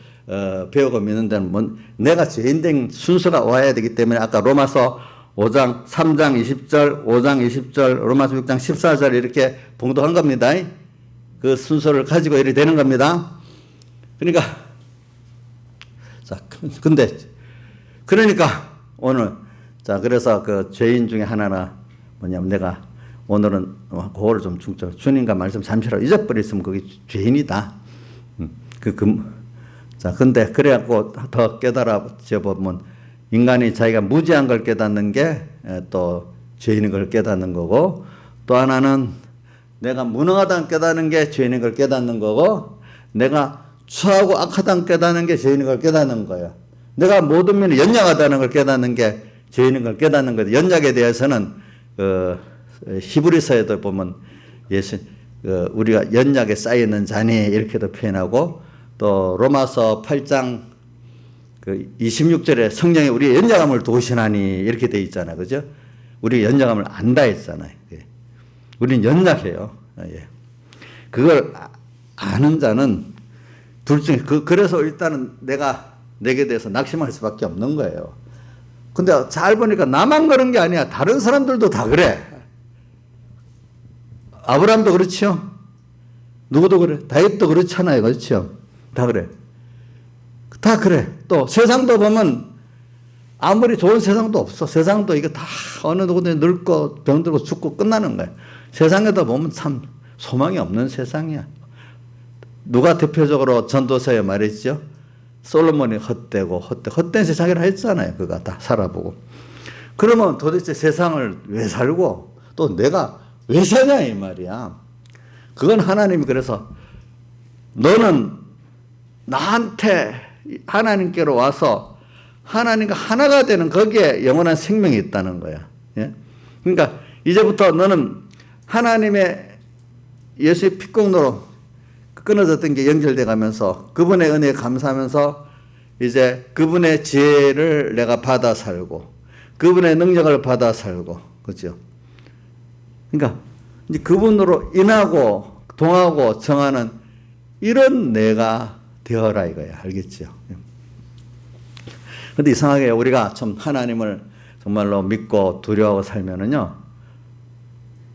배우고 믿는 데는 내가 죄인된 순서가 와야 되기 때문에 아까 로마서 5장 3장 20절 5장 20절 로마서 6장 14절 이렇게 봉독한 겁니다. 그 순서를 가지고 이렇게 되는 겁니다. 그러니까 자, 그러니까 오늘 그래서 그 죄인 중에 하나가 뭐냐면 내가 오늘은 그거를 좀 중점 주님과 말씀 잠시라도 잊어버렸으면 그게 죄인이다. 근데 그래갖고 더 깨달아져 보면 인간이 자기가 무지한 걸 깨닫는 게 또 죄인인 걸 깨닫는 거고 또 하나는 내가 무능하다는 깨닫는 게 죄인인 걸 깨닫는 거고 내가 추하고 악하다는 깨닫는 게 죄인인 걸 깨닫는 거예요. 내가 모든 면에 연약하다는 걸 깨닫는 게 죄인인 걸 깨닫는 거예요. 연약에 대해서는 히브리서에도 보면 우리가 연약에 쌓여있는 잔이 이렇게도 표현하고 또 로마서 8장 26절에 성령이 우리의 연약함을 도우시나니 이렇게 돼 있잖아요. 그죠? 우리 연약함을 안다 했잖아요. 우리는 연약해요. 그걸 아는 자는 둘 중에 그래서 일단은 내게 대해서 낙심할 수밖에 없는 거예요. 근데 잘 보니까 나만 그런 게 아니야. 다른 사람들도 다 그래. 아브라함도 그렇죠. 누구도 그래. 다윗도 그렇잖아요. 그렇죠. 다 그래. 다 그래. 또 세상도 보면 아무리 좋은 세상도 없어. 세상도 이거 다 어느 누구든지 늙고 병들고 죽고 끝나는 거야. 세상에도 보면 참 소망이 없는 세상이야. 누가 대표적으로 전도서에 말했죠? 솔로몬이 헛된 세상이라 했잖아요. 그가 다 살아보고. 그러면 도대체 세상을 왜 살고 또 내가 왜 사냐 이 말이야. 그건 하나님이 그래서 너는 나한테 하나님께로 와서 하나님과 하나가 되는 거기에 영원한 생명이 있다는 거야. 예? 그러니까 이제부터 너는 하나님의 예수의 피공로로 끊어졌던 게 연결돼 가면서 그분의 은혜에 감사하면서 이제 그분의 지혜를 내가 받아 살고 그분의 능력을 받아 살고 그렇죠. 그러니까 이제 그분으로 인하고 동하고 정하는 이런 내가 되어라 이거야. 알겠죠? 근데 이상하게 우리가 좀 하나님을 정말로 믿고 두려워하고 살면은요,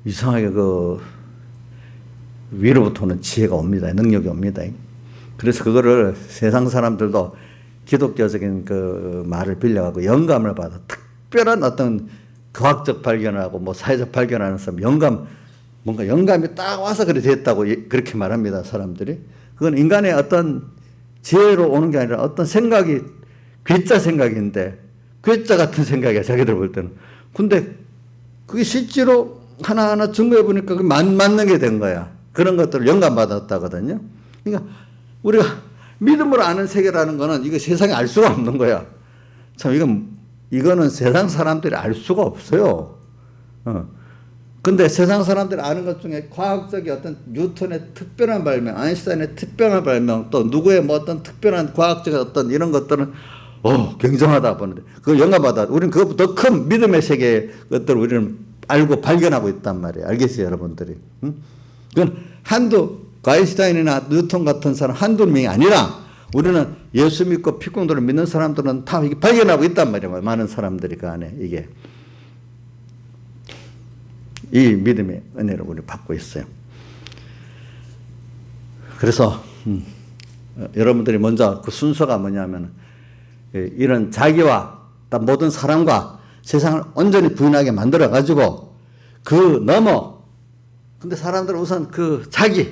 이상하게 위로부터 오는 지혜가 옵니다. 능력이 옵니다. 그래서 그거를 세상 사람들도 기독교적인 그 말을 빌려가고 영감을 받아 특별한 어떤 과학적 발견을 하고 뭐 사회적 발견을 하는 사람 뭔가 영감이 딱 와서 그래 됐다고 그렇게 말합니다. 사람들이. 그건 인간의 어떤 지혜로 오는 게 아니라 어떤 생각이 괴짜 생각인데 괴짜 같은 생각이야. 자기들 볼 때는. 근데 그게 실제로 하나하나 증거해 보니까 그게 맞는 게 된 거야. 그런 것들을 영감받았다거든요. 그러니까 우리가 믿음으로 아는 세계라는 거는 이거 세상에 알 수가 없는 거야. 참 이거는 세상 사람들이 알 수가 없어요. 근데 세상 사람들이 아는 것 중에 과학적인 어떤 뉴턴의 특별한 발명, 아인슈타인의 특별한 발명, 또 누구의 뭐 어떤 특별한 과학적인 어떤 이런 것들은 굉장하다 보는데 그걸 영감받아. 우리는 그것보다 더 큰 믿음의 세계의 것들을 우리는 알고 발견하고 있단 말이에요. 알겠어요, 여러분들이? 응? 그건 아인슈타인이나 뉴턴 같은 사람 한두 명이 아니라 우리는 예수 믿고 피공도를 믿는 사람들은 다 이게 발견하고 있단 말이에요. 많은 사람들이 그 안에 이게. 이 믿음의 은혜를 우리 받고 있어요. 그래서 여러분들이 먼저 그 순서가 뭐냐면 이런 자기와 모든 사람과 세상을 온전히 부인하게 만들어 가지고 그 넘어 근데 사람들은 우선 그 자기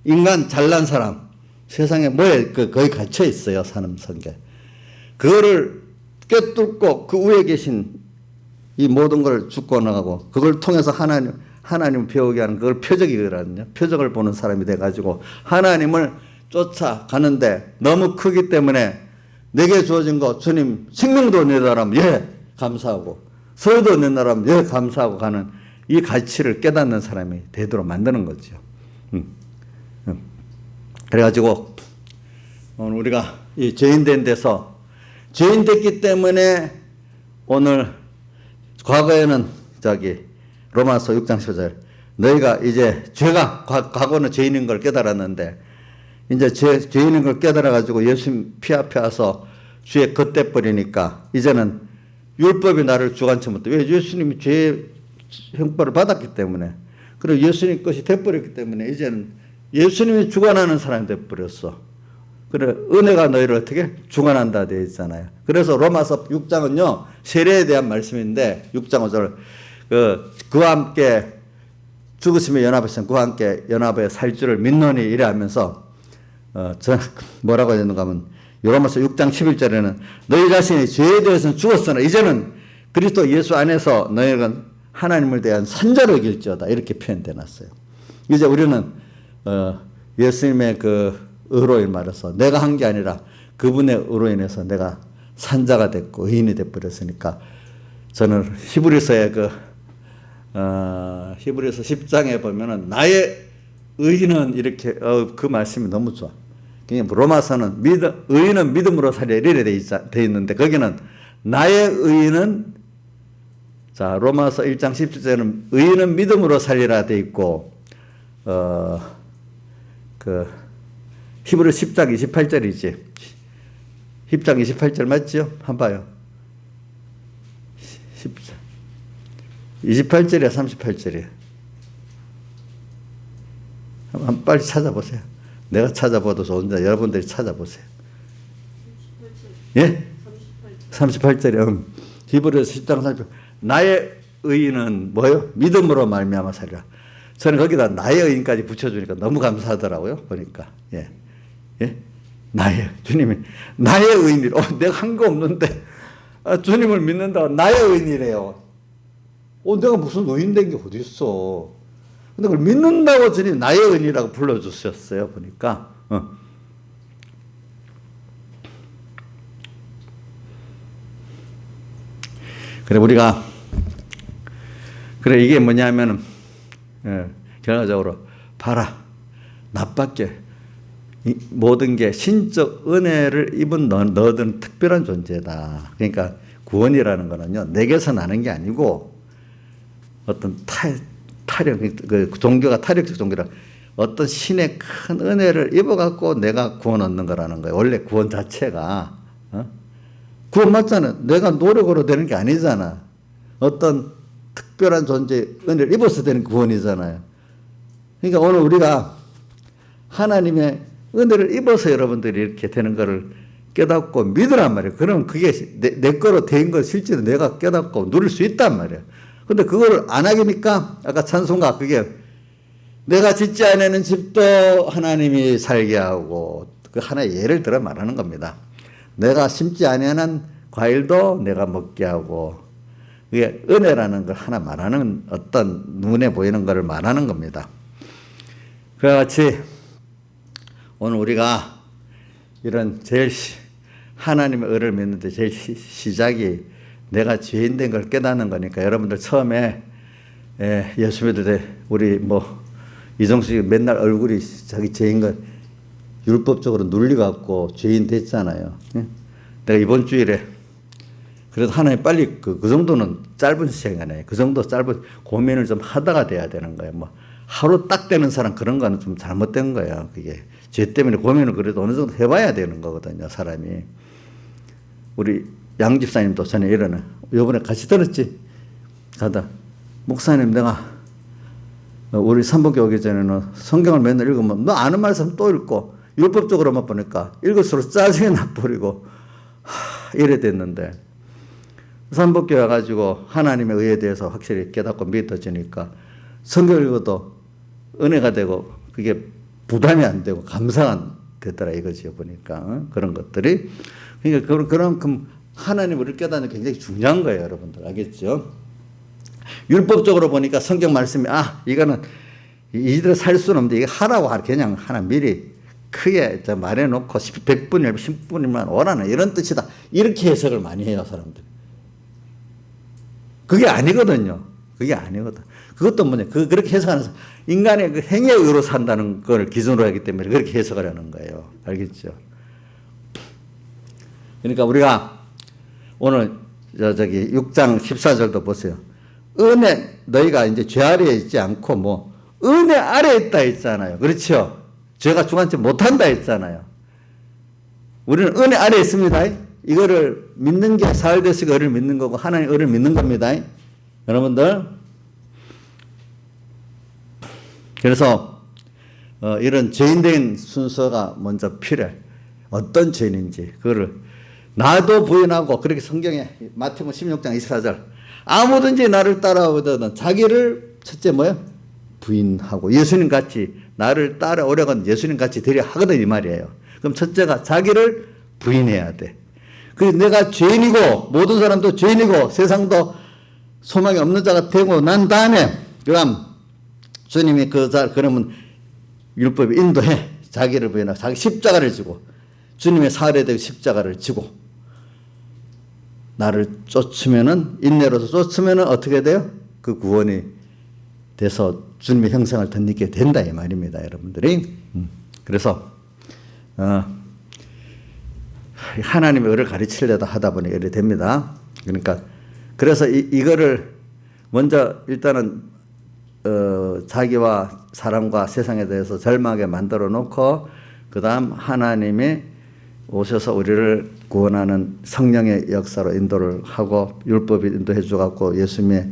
인간 잘난 사람 세상에 뭐에 거의 갇혀 있어요. 사는 성계 그거를 꿰뚫고 그 위에 계신 이 모든 걸 죽고 나가고 그걸 통해서 하나님 배우게 하는 그걸 표적이거든요. 표적을 보는 사람이 돼가지고 하나님을 쫓아가는데 너무 크기 때문에 내게 주어진 거 주님 생명도 내다라면 예 감사하고 소유도 내다라면 예 감사하고 가는 이 가치를 깨닫는 사람이 되도록 만드는 거죠. 그래가지고 오늘 우리가 이 죄인된 데서 죄인 됐기 때문에 오늘 과거에는 로마서 6장 15절 너희가 이제 죄가 과거는 죄인인 걸 깨달았는데 이제 죄인인 걸 깨달아가지고 예수님 피 앞에 와서 죄에 겉대버리니까 이제는 율법이 나를 주관치 못해. 왜? 예수님이 죄의 형벌을 받았기 때문에 그리고 예수님 것이 돼버렸기 때문에 이제는 예수님이 주관하는 사람이 돼버렸어. 그래 은혜가 너희를 어떻게 주관한다 되어 있잖아요. 그래서 로마서 6장은요 세례에 대한 말씀인데 6장 5절 그와 함께 죽으심에 연합하신 그와 함께 연합에 살 줄을 믿노니 이래 하면서 뭐라고 해야 되는가 하면 로마서 6장 11절에는 너희 자신이 죄에 대해서는 죽었으나 이제는 그리스도 예수 안에서 너희는 하나님을 대한 선자로 길지어다 이렇게 표현되어 놨어요. 이제 우리는 예수님의 그 의로 말해서 내가 한 게 아니라 그분의 의로 인해서 내가 산자가 됐고 의인이 돼버렸으니까 저는 히브리서의 히브리서 10장에 보면은 나의 의인은 이렇게 그 말씀이 너무 좋아. 로마서는 의인은 믿음으로 살리라 이래 돼 있는데 거기는 나의 의인은 자 로마서 1장 17절에는 의인은 믿음으로 살리라 돼 있고 히브리 10장 28절이지. 10장 28절 맞죠? 한번 봐요. 28절이야 38절이야. 한번 빨리 찾아보세요. 내가 찾아봐도 좋은데 여러분들이 찾아보세요. 예? 38절이요. 히브리서 10장 38절. 나의 의인은 뭐예요? 믿음으로 말미암아 살리라. 저는 거기다 나의 의인까지 붙여주니까 너무 감사하더라고요. 보니까. 예. 예? 주님이 나의 의인이래. 내가 한 거 없는데 주님을 믿는다고 나의 의인이래요. 내가 무슨 의인 된 게 어디 있어? 근데 그걸 믿는다고 주님 나의 의인이라고 불러주셨어요. 보니까. 그래 우리가 이게 뭐냐면은 결과적으로 봐라 나밖에 모든 게 신적 은혜를 입은 너들은 특별한 존재다. 그러니까 구원이라는 거는요 내게서 나는 게 아니고 어떤 타력 그 종교가 타력적 종교라 어떤 신의 큰 은혜를 입어갖고 내가 구원 얻는 거라는 거예요. 원래 구원 자체가 구원 맞잖아. 내가 노력으로 되는 게 아니잖아. 어떤 특별한 존재의 은혜를 입어서 되는 구원이잖아요. 그러니까 오늘 우리가 하나님의 은혜를 입어서 여러분들이 이렇게 되는 거를 깨닫고 믿으란 말이에요. 그러면 그게 내 거로 된 걸 실제로 내가 깨닫고 누릴 수 있단 말이에요. 근데 그걸 안 하니까 아까 찬송가 그게 내가 짓지 않는 집도 하나님이 살게 하고 그 하나의 예를 들어 말하는 겁니다. 내가 심지 아니하는 과일도 내가 먹게 하고 그게 은혜라는 걸 하나 말하는 어떤 눈에 보이는 것을 말하는 겁니다. 그와 같이 오늘 우리가 이런 제일 하나님의 의를 믿는데 제일 시작이 내가 죄인 된 걸 깨닫는 거니까 여러분들 처음에 예수 믿을 때 우리 뭐 이정숙이 맨날 얼굴이 자기 죄인 걸 율법적으로 눌려갖고 죄인 됐잖아요. 내가 이번 주일에 그래도 하나님 빨리 그 정도는 짧은 시간에 그 정도 짧은 고민을 좀 하다가 돼야 되는 거예요. 뭐 하루 딱 되는 사람 그런 거는 좀 잘못된 거예요. 그게 죄 때문에 고민을 그래도 어느 정도 해봐야 되는 거거든요. 사람이. 우리 양 집사님도 전에 이러는 요번에 같이 들었지? 가다 목사님 내가 우리 삼복교 오기 전에는 성경을 맨날 읽으면 너 아는 말씀 또 읽고 율법적으로만 보니까 읽을수록 짜증이 나버리고 이래 됐는데 삼복교 와가지고 하나님의 의에 대해서 확실히 깨닫고 믿어지니까 성경 읽어도 은혜가 되고 그게 부담이 안 되고 감사가 되더라 이거지요 보니까 그런 것들이 그러니까 그만큼 하나님 우리를 깨닫는 게 굉장히 중요한 거예요 여러분들 알겠죠? 율법적으로 보니까 성경 말씀이 이거는 이대로 살 수는 없는데 이게 하라고 그냥 하나 미리 크게 말해놓고 100분이면 10분이면 오라는 이런 뜻이다 이렇게 해석을 많이 해요 사람들. 그게 아니거든요. 그게 아니거든. 그것도 뭐냐 그렇게 해석하는 인간의 그 행위에 의로 산다는 걸 기준으로 하기 때문에 그렇게 해석을 하는 거예요. 알겠죠? 그러니까 우리가 오늘 저기 6장 14절도 보세요. 은혜 너희가 이제 죄 아래에 있지 않고 뭐 은혜 아래에 있다 했잖아요. 그렇죠? 죄가 중한지 못한다 했잖아요. 우리는 은혜 아래에 있습니다. 이거를 믿는 게 사흘대식의 의를 믿는 거고 하나님의 의를 믿는 겁니다. 여러분들 그래서 이런 죄인된 순서가 먼저 필요해. 어떤 죄인인지 그거를 나도 부인하고 그렇게 성경에 마태복음 16장 24절 아무든지 나를 따라오거든 자기를 첫째 뭐예요? 부인하고 예수님 같이 나를 따라오려면 예수님 같이 되려 하거든 이 말이에요. 그럼 첫째가 자기를 부인해야 돼. 그 내가 죄인이고 모든 사람도 죄인이고 세상도 소망이 없는 자가 되고 난 다음에 그럼 주님이 그러면 율법이 인도해 자기를 부인하고 자기 십자가를 지고 주님의 사례 되고 십자가를 지고 나를 쫓으면은 인내로서 쫓으면은 어떻게 돼요? 그 구원이 돼서 주님의 형상을 덧입게 된다 이 말입니다, 여러분들이. 그래서 하나님의 의를 가르치려다 하다 보니 이래 됩니다. 그러니까 그래서 이거를 먼저 일단은 자기와 사람과 세상에 대해서 절망하게 만들어 놓고 그다음 하나님이 오셔서 우리를 구원하는 성령의 역사로 인도를 하고 율법이 인도해 주갖고 예수님의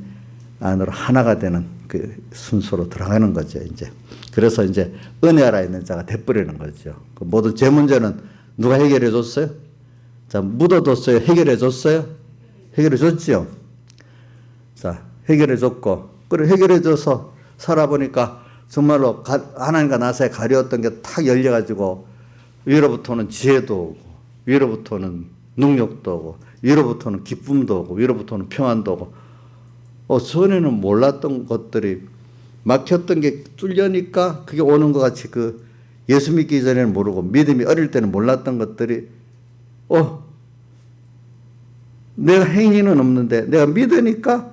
안으로 하나가 되는 그 순서로 들어가는 거죠, 이제. 그래서 이제 은혜 아래 있는 자가 돼버리는 거죠. 그 모든 죄 문제는 누가 해결해 줬어요? 자, 묻어뒀어요? 해결해 줬어요? 해결해 줬지요? 자, 해결해 줬고, 그래, 해결해 줘서 살아보니까 정말로 하나님과 나 사이에 가려웠던 게 탁 열려가지고 위로부터는 지혜도 오고, 위로부터는 능력도 오고, 위로부터는 기쁨도 오고, 위로부터는 평안도 오고, 전에는 몰랐던 것들이 막혔던 게 뚫려니까 그게 오는 것 같이 그 예수 믿기 전에는 모르고 믿음이 어릴 때는 몰랐던 것들이 내가 행위는 없는데 내가 믿으니까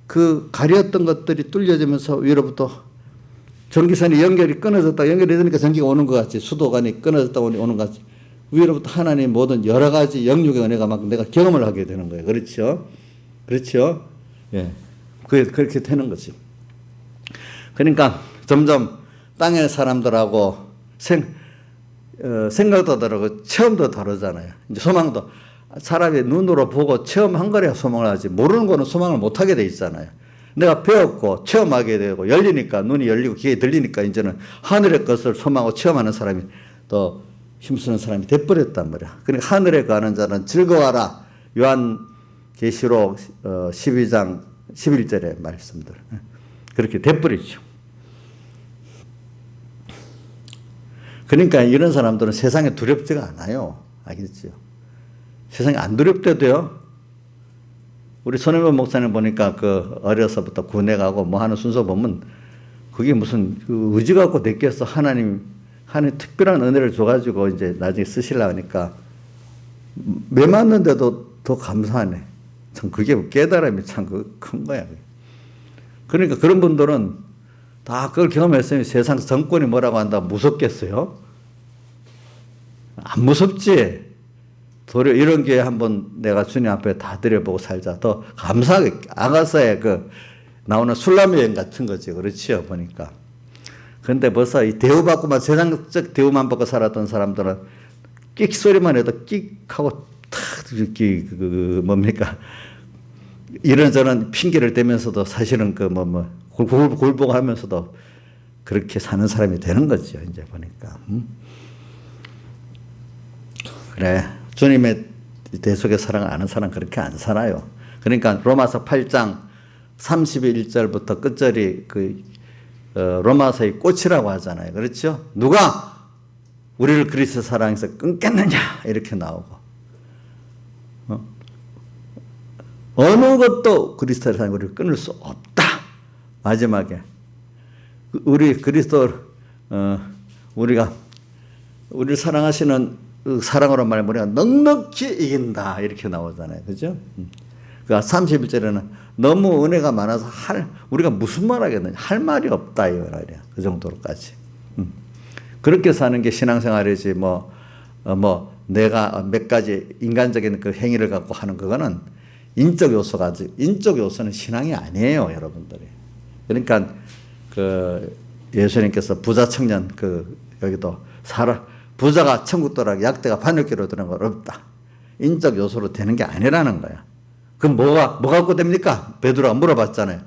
그 가렸던 것들이 뚫려지면서 위로부터 전기선이 연결이 끊어졌다 연결이 되니까 전기가 오는 것 같이 수도관이 끊어졌다 오는 것 같이 위로부터 하나님의 모든 여러 가지 영육의 은혜가 막 내가 경험을 하게 되는 거예요. 그렇죠? 그렇죠? 예. 그렇게 되는 거지. 그러니까 점점 땅의 사람들하고 생각도 다르고 체험도 다르잖아요. 이제 소망도 사람이 눈으로 보고 체험한 거래야 소망을 하지 모르는 거는 소망을 못 하게 돼 있잖아요. 내가 배웠고 체험하게 되고 열리니까 눈이 열리고 귀에 들리니까 이제는 하늘의 것을 소망하고 체험하는 사람이 더 힘쓰는 사람이 돼버렸단 말이야. 그러니까 하늘에 가는 자는 즐거워하라. 요한계시록 12장 11절의 말씀들. 그렇게 돼버리죠. 그러니까 이런 사람들은 세상에 두렵지가 않아요. 알겠죠? 세상에 안 두렵대도요. 우리 손해범 목사님 보니까 그 어려서부터 군에 가고 뭐 하는 순서 보면 그게 무슨 그 의지 갖고 됐겠어. 하나님 특별한 은혜를 줘가지고 이제 나중에 쓰시려고 하니까 매 맞는데도 더 감사하네. 참 그게 깨달음이 참 큰 거야. 그러니까 그런 분들은 다 그걸 경험했으니 세상 정권이 뭐라고 한다 무섭겠어요? 안 무섭지. 도리어 이런 기회 한번 내가 주님 앞에 다 드려보고 살자. 더 감사하게 아가서의 그 나오는 술람 여행 같은 거지. 그렇지요 보니까. 그런데 벌써 이 대우받고만 세상적 대우만 받고 살았던 사람들은 끽 소리만 해도 끽 하고 탁 뭡니까 이런저런 핑계를 대면서도 사실은 그 굴복을 하면서도 그렇게 사는 사람이 되는 거죠. 이제 보니까. 그래. 주님의 대속의 사랑을 아는 사람 그렇게 안 살아요. 그러니까 로마서 8장 31절부터 끝절이 로마서의 꽃이라고 하잖아요. 그렇죠? 누가 우리를 그리스도 사랑해서 끊겠느냐 이렇게 나오고 어느 것도 그리스도의 사랑이 우리를 끊을 수 없다. 마지막에 우리 그리스도 우리가 우리를 사랑하시는 그 사랑으로 말하면 우리가 넉넉히 이긴다 이렇게 나오잖아요. 그죠? 그러니까 31절에는 너무 은혜가 많아서 우리가 무슨 말 하겠느냐 할 말이 없다 이 말이야. 그 정도로까지. 그렇게 사는 게 신앙생활이지 내가 몇 가지 인간적인 그 행위를 갖고 하는 그거는 인적 요소는 신앙이 아니에요, 여러분들이. 그러니까 예수님께서 부자 청년 여기도 부자가 천국 들어가기 약대가 바늘귀로 들어간 건 없다. 인적 요소로 되는 게 아니라는 거야. 그럼 뭐 갖고 됩니까? 베드로가 물어봤잖아요.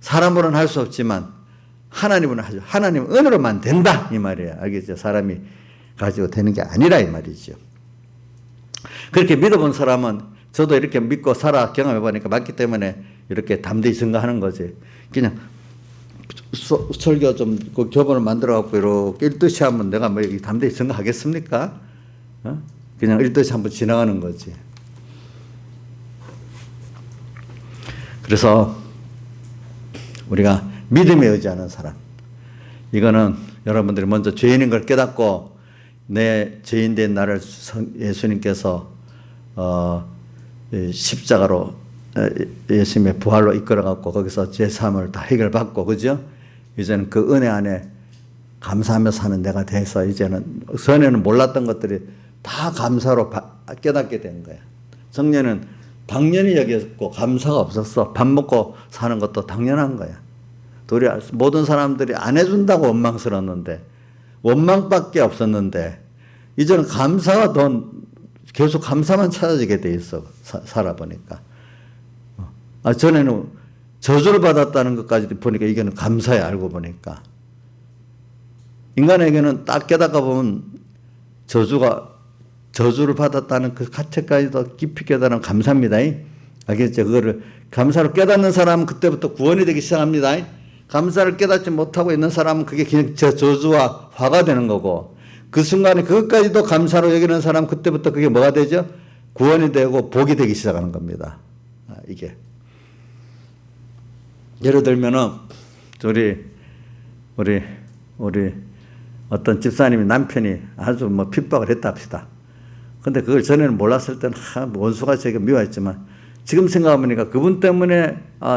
사람으로는 할 수 없지만 하나님은 하죠. 하나님 은혜로만 된다 이 말이에요. 알겠죠? 사람이 가지고 되는 게 아니라 이 말이죠. 그렇게 믿어본 사람은 저도 이렇게 믿고 살아 경험해보니까 맞기 때문에 이렇게 담대히 증거하는 거지. 그냥 설교 좀 그 교본을 만들어갖고 이렇게 읽듯이 하면 내가 담대히 증거하겠습니까? 그냥 읽듯이 한번 지나가는 거지. 그래서 우리가 믿음에 의지하는 사람. 이거는 여러분들이 먼저 죄인인 걸 깨닫고 내 죄인된 나를 예수님께서 십자가로 예수님의 부활로 이끌어갖고 거기서 제3을 다 해결받고 그죠? 이제는 그 은혜 안에 감사하며 사는 내가 돼서 이제는 전에는 몰랐던 것들이 다 감사로 깨닫게 된 거야. 정년은 당연히 여겼고 감사가 없었어. 밥 먹고 사는 것도 당연한 거야. 도리어 모든 사람들이 안 해준다고 원망스러웠는데 원망밖에 없었는데 이제는 감사가 계속 감사만 찾아지게 돼 있어. 살아보니까. 전에는 저주를 받았다는 것까지 보니까 이게는 감사해 알고 보니까. 인간에게는 딱 깨닫다 보면 저주를 받았다는 그 가치까지도 깊이 깨달으면 감사합니다. 알겠죠? 그거를 감사로 깨닫는 사람은 그때부터 구원이 되기 시작합니다. 감사를 깨닫지 못하고 있는 사람은 그게 그냥 저주와 화가 되는 거고 그 순간에 그것까지도 감사로 여기는 사람은 그때부터 그게 뭐가 되죠? 구원이 되고 복이 되기 시작하는 겁니다. 이게. 예를 들면은 우리 어떤 집사님이 남편이 아주 핍박을 했다 합시다. 근데 그걸 전에는 몰랐을 때는 원수가 제게 미워했지만 지금 생각해보니까 그분 때문에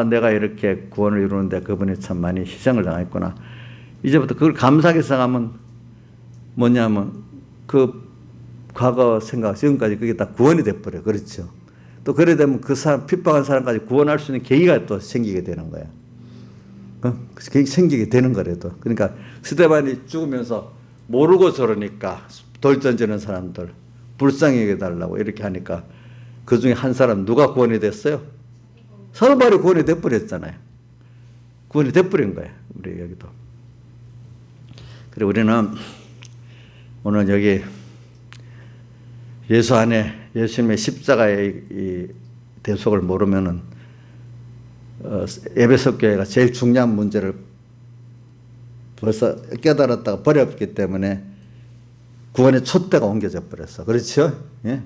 내가 이렇게 구원을 이루는데 그분이 참 많이 희생을 당했구나. 이제부터 그걸 감사하게 생각하면 뭐냐면 그 과거 생각 지금까지 그게 다 구원이 돼버려. 그렇죠. 또 그래 되면 그 사람 핍박한 사람까지 구원할 수 있는 계기가 또 생기게 되는 거야. 생기게 되는 거래도. 그러니까 스데반이 죽으면서 모르고 저러니까 돌 던지는 사람들 불쌍히 여겨달라고 이렇게 하니까 그 중에 한 사람 누가 구원이 됐어요? 서로발이 구원이 돼버렸잖아요. 구원이 돼버린 거예요. 우리 여기도. 그래 우리는 오늘 여기 예수 안에 예수님의 십자가의 이 대속을 모르면은 에베소 교회가 제일 중요한 문제를 벌써 깨달았다가 버렸기 때문에 구원의 촛대가 옮겨져 버렸어. 그렇죠? 예?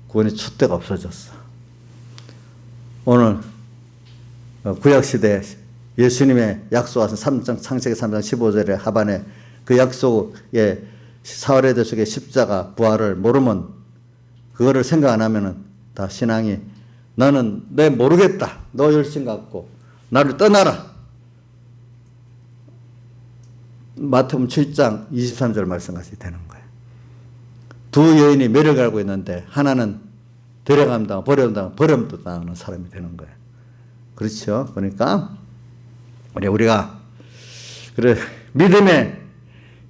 구원의 촛대가 없어졌어. 오늘 구약시대 예수님의 약속하신 창세기 3장 15절의 하반에 그 약속의 사흘의 대속의 십자가 부활을 모르면 그거를 생각 안 하면은 다 신앙이 나는 내 모르겠다. 너 열심 갖고 나를 떠나라. 마태복음 7장 23절 말씀까지 되는 거예요. 두 여인이 매력을 알고 있는데 하나는 데려간다, 버려간다, 버림도 당하는 사람이 되는 거예요. 그렇죠? 그러니까 우리가 그래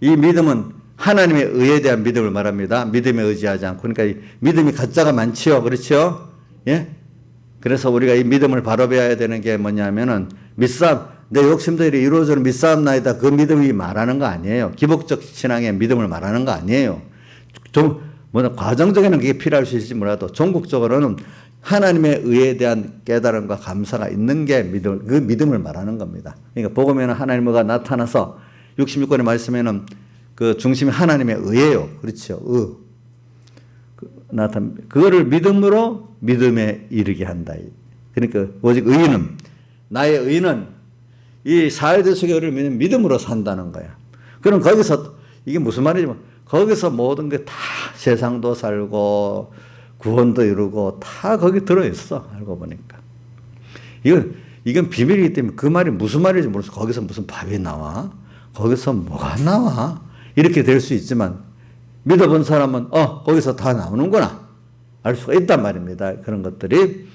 이 믿음은 하나님의 의에 대한 믿음을 말합니다. 믿음에 의지하지 않고. 그러니까 이 믿음이 가짜가 많지요. 그렇죠? 예? 그래서 우리가 이 믿음을 바로 배워야 되는 게 뭐냐면은 내 욕심들이 이루어지는 믿사옵나이다. 그 믿음이 말하는 거 아니에요. 기복적 신앙의 믿음을 말하는 거 아니에요. 과정적에는 그게 필요할 수 있을지 몰라도 종국적으로는 하나님의 의에 대한 깨달음과 감사가 있는 게 그 믿음을 말하는 겁니다. 그러니까 복음에는 하나님의 의가 나타나서 66권의 말씀에는 그 중심이 하나님의 의예요. 그렇죠. 그거를 믿음으로 믿음에 이르게 한다. 그러니까 오직 나의 의는 이 사회들 속의 의를 믿는 믿음으로 산다는 거야. 그럼 거기서 이게 무슨 말이지만 거기서 모든 게 다 세상도 살고 구원도 이루고 다 거기 들어있어. 알고 보니까. 이건 비밀이기 때문에 그 말이 무슨 말인지 모르겠어. 거기서 무슨 밥이 나와? 거기서 뭐가 나와? 이렇게 될 수 있지만 믿어본 사람은 거기서 다 나오는구나. 알 수가 있단 말입니다. 그런 것들이.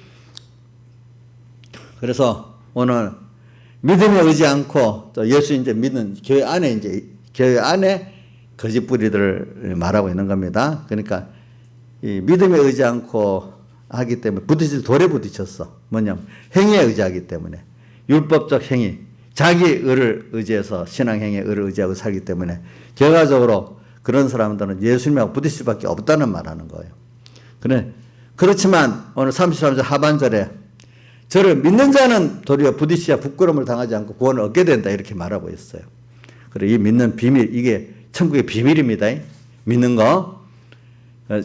그래서 오늘 믿음에 의지 않고 또 예수 이제 믿는 교회 안에 거짓 뿌리들을 말하고 있는 겁니다. 그러니까 이 믿음에 의지 않고 하기 때문에 돌에 부딪혔어. 뭐냐면 행위에 의지하기 때문에 율법적 행위, 자기 의를 의지해서 신앙행위의 의를 의지하고 살기 때문에 결과적으로 그런 사람들은 예수님하고 부딪힐 수밖에 없다는 말하는 거예요. 그렇지만 오늘 33절 하반절에 저를 믿는 자는 도리어 부딪히야 부끄러움을 당하지 않고 구원을 얻게 된다 이렇게 말하고 있어요. 그래 이 믿는 비밀 이게 천국의 비밀입니다. 믿는 거.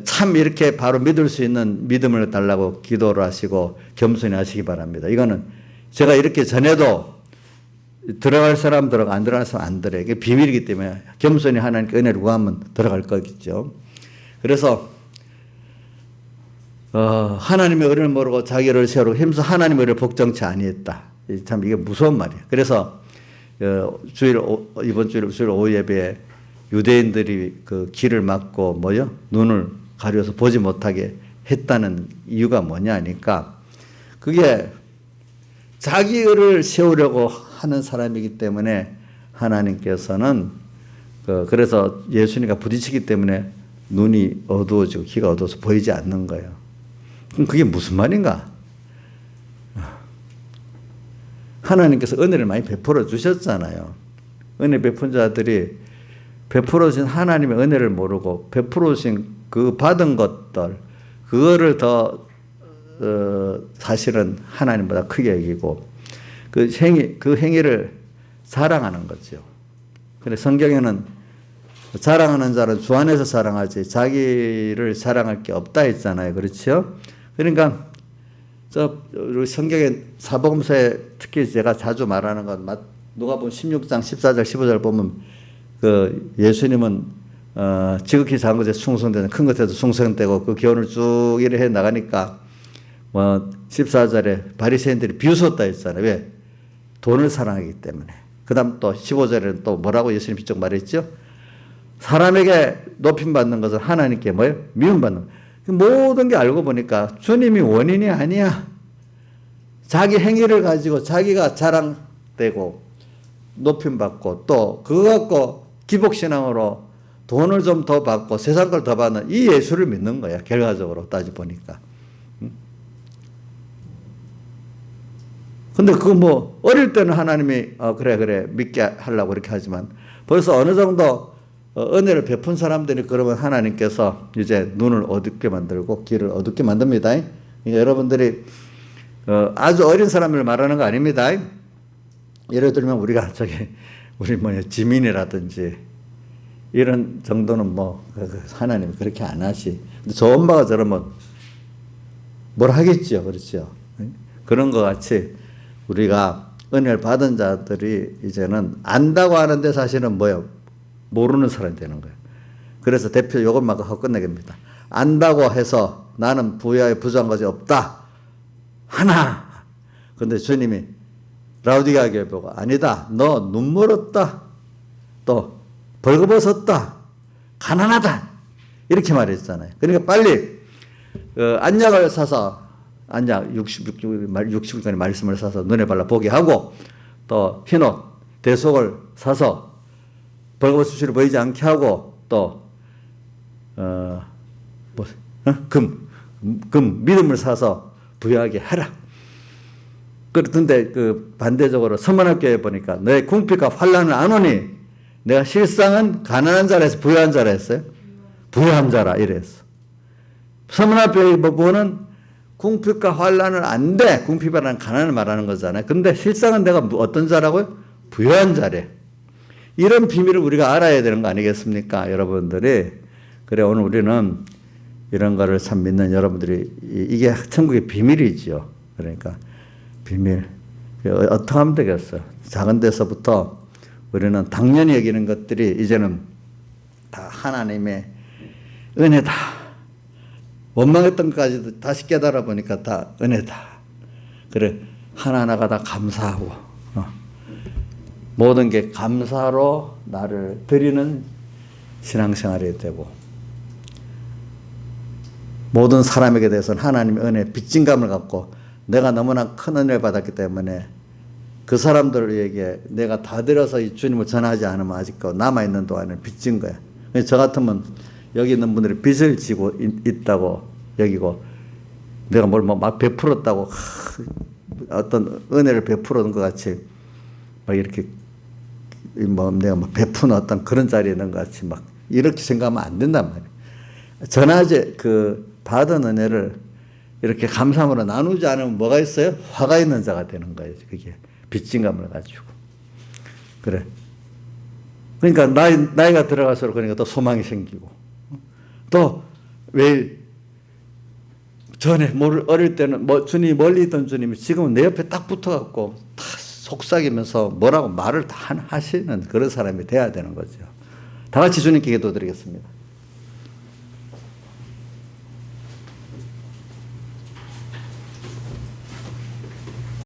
참 이렇게 바로 믿을 수 있는 믿음을 달라고 기도를 하시고 겸손히 하시기 바랍니다. 이거는 제가 이렇게 전해도 들어갈 사람 들어가 안 들어갈 사람 안 들어요. 이게 비밀이기 때문에 겸손히 하나님께 은혜를 구하면 들어갈 거겠죠. 그래서 하나님의 의를 모르고 자기를 세우고 힘써 하나님의 의를 복종치 아니했다. 참 이게 무서운 말이에요. 그래서 이번 주일 오후 예배에 유대인들이 그 길을 막고 눈을 가려서 보지 못하게 했다는 이유가 뭐냐니까 그게 자기 의를 세우려고 하는 사람이기 때문에 하나님께서는 그래서 예수님과 부딪히기 때문에 눈이 어두워지고 귀가 어두워서 보이지 않는 거예요. 그럼 그게 무슨 말인가? 하나님께서 은혜를 많이 베풀어 주셨잖아요. 은혜 베푼 자들이 베풀어 주신 하나님의 은혜를 모르고 베풀어 주신 그 받은 것들 그거를 더 사실은 하나님보다 크게 여기고 그 행위를 자랑하는 거죠. 그래서 성경에는 자랑하는 자는 주 안에서 자랑하지 자기를 자랑할 게 없다 했잖아요. 그렇죠? 그러니까 우리 성경의 사복음서에 특히 제가 자주 말하는 건 누가복음 16장 14절 15절 보면 그 예수님은 지극히 작은 것에 충성되는 큰 것에도 충성되고 그 교훈을 쭉 이래 해 나가니까 14절에 바리새인들이 비웃었다 했잖아요. 왜? 돈을 사랑하기 때문에. 그 다음 또 15절에는 또 뭐라고 예수님 비쪽 말했죠? 사람에게 높임받는 것은 하나님께 뭐예요? 미움받는 것. 모든 게 알고 보니까 주님이 원인이 아니야. 자기 행위를 가지고 자기가 자랑되고 높임받고 또 그거 갖고 기복신앙으로 돈을 좀 더 받고 세상 걸 더 받는 이 예수를 믿는 거야. 결과적으로 따져 보니까. 근데 그거 어릴 때는 하나님이 그래 믿게 하려고 그렇게 하지만 벌써 어느 정도 은혜를 베푼 사람들이 그러면 하나님께서 이제 눈을 어둡게 만들고 귀를 어둡게 만듭니다. 그러니까 여러분들이 아주 어린 사람을 말하는 거 아닙니다. 예를 들면 우리가 우리 지민이라든지 이런 정도는 하나님이 그렇게 안 하시. 근데 저 엄마가 저러면 뭘 하겠죠. 그렇죠. 그런 것 같이 우리가 은혜를 받은 자들이 이제는 안다고 하는데 사실은 모르는 사람이 되는 거예요. 그래서 대표 이것만 하고 끝내겠습니다. 안다고 해서 나는 부여에 부족한 것이 없다. 하나. 그런데 주님이 라우디게아 교회가 아니다. 너 눈 멀었다. 또 벌거벗었다. 가난하다. 이렇게 말했잖아요. 그러니까 빨리 안약을 사서 안약 60일간의 말씀을 사서 눈에 발라 보게 하고 또 흰옷 대속을 사서 벌거벗은 수시로 보이지 않게 하고 또 금 믿음을 사서 부유하게 하라. 그런데 그 반대적으로 서문학교에 보니까 너의 궁핍과 환난은 안 오니 내가 실상은 가난한 자라 해서 부유한 자라 했어요? 부유한 자라 이랬어. 서문학교에 보고는 궁핍과 환난은 안 돼. 궁핍이라는 가난을 말하는 거잖아요. 근데 실상은 내가 어떤 자라고요? 부유한 자래. 이런 비밀을 우리가 알아야 되는 거 아니겠습니까? 여러분들이. 그래 오늘 우리는 이런 거를 참 믿는 여러분들이 이게 천국의 비밀이죠. 그러니까 비밀. 어떻게 하면 되겠어요? 작은 데서부터 우리는 당연히 여기는 것들이 이제는 다 하나님의 은혜다. 원망했던 것까지도 다시 깨달아 보니까 다 은혜다. 그래 하나하나가 다 감사하고 모든 게 감사로 나를 드리는 신앙생활이 되고 모든 사람에게 대해서는 하나님의 은혜 빚진감을 갖고 내가 너무나 큰 은혜를 받았기 때문에 그 사람들에게 내가 다 드려서 이 주님을 전하지 않으면 아직도 남아있는 동안은 빚진 거야. 저 같으면 여기 있는 분들이 빚을 지고 있다고 여기고 내가 뭘 막 베풀었다고 어떤 은혜를 베풀었던 것 같이 막 이렇게 내가 막 베푸는 어떤 그런 자리에 있는 것 같이 막 이렇게 생각하면 안 된단 말이야. 전하제 받은 은혜를 이렇게 감사함으로 나누지 않으면 뭐가 있어요? 화가 있는 자가 되는 거예요. 그게 빚진감을 가지고. 그래. 그러니까 나이가 들어갈수록 그러니까 또 소망이 생기고 또 왜 전에 어릴 때는 주님이 멀리 있던 주님이 지금은 내 옆에 딱 붙어갖고 다 속삭이면서 뭐라고 말을 다 하시는 그런 사람이 돼야 되는 거죠. 다 같이 주님께 기도드리겠습니다.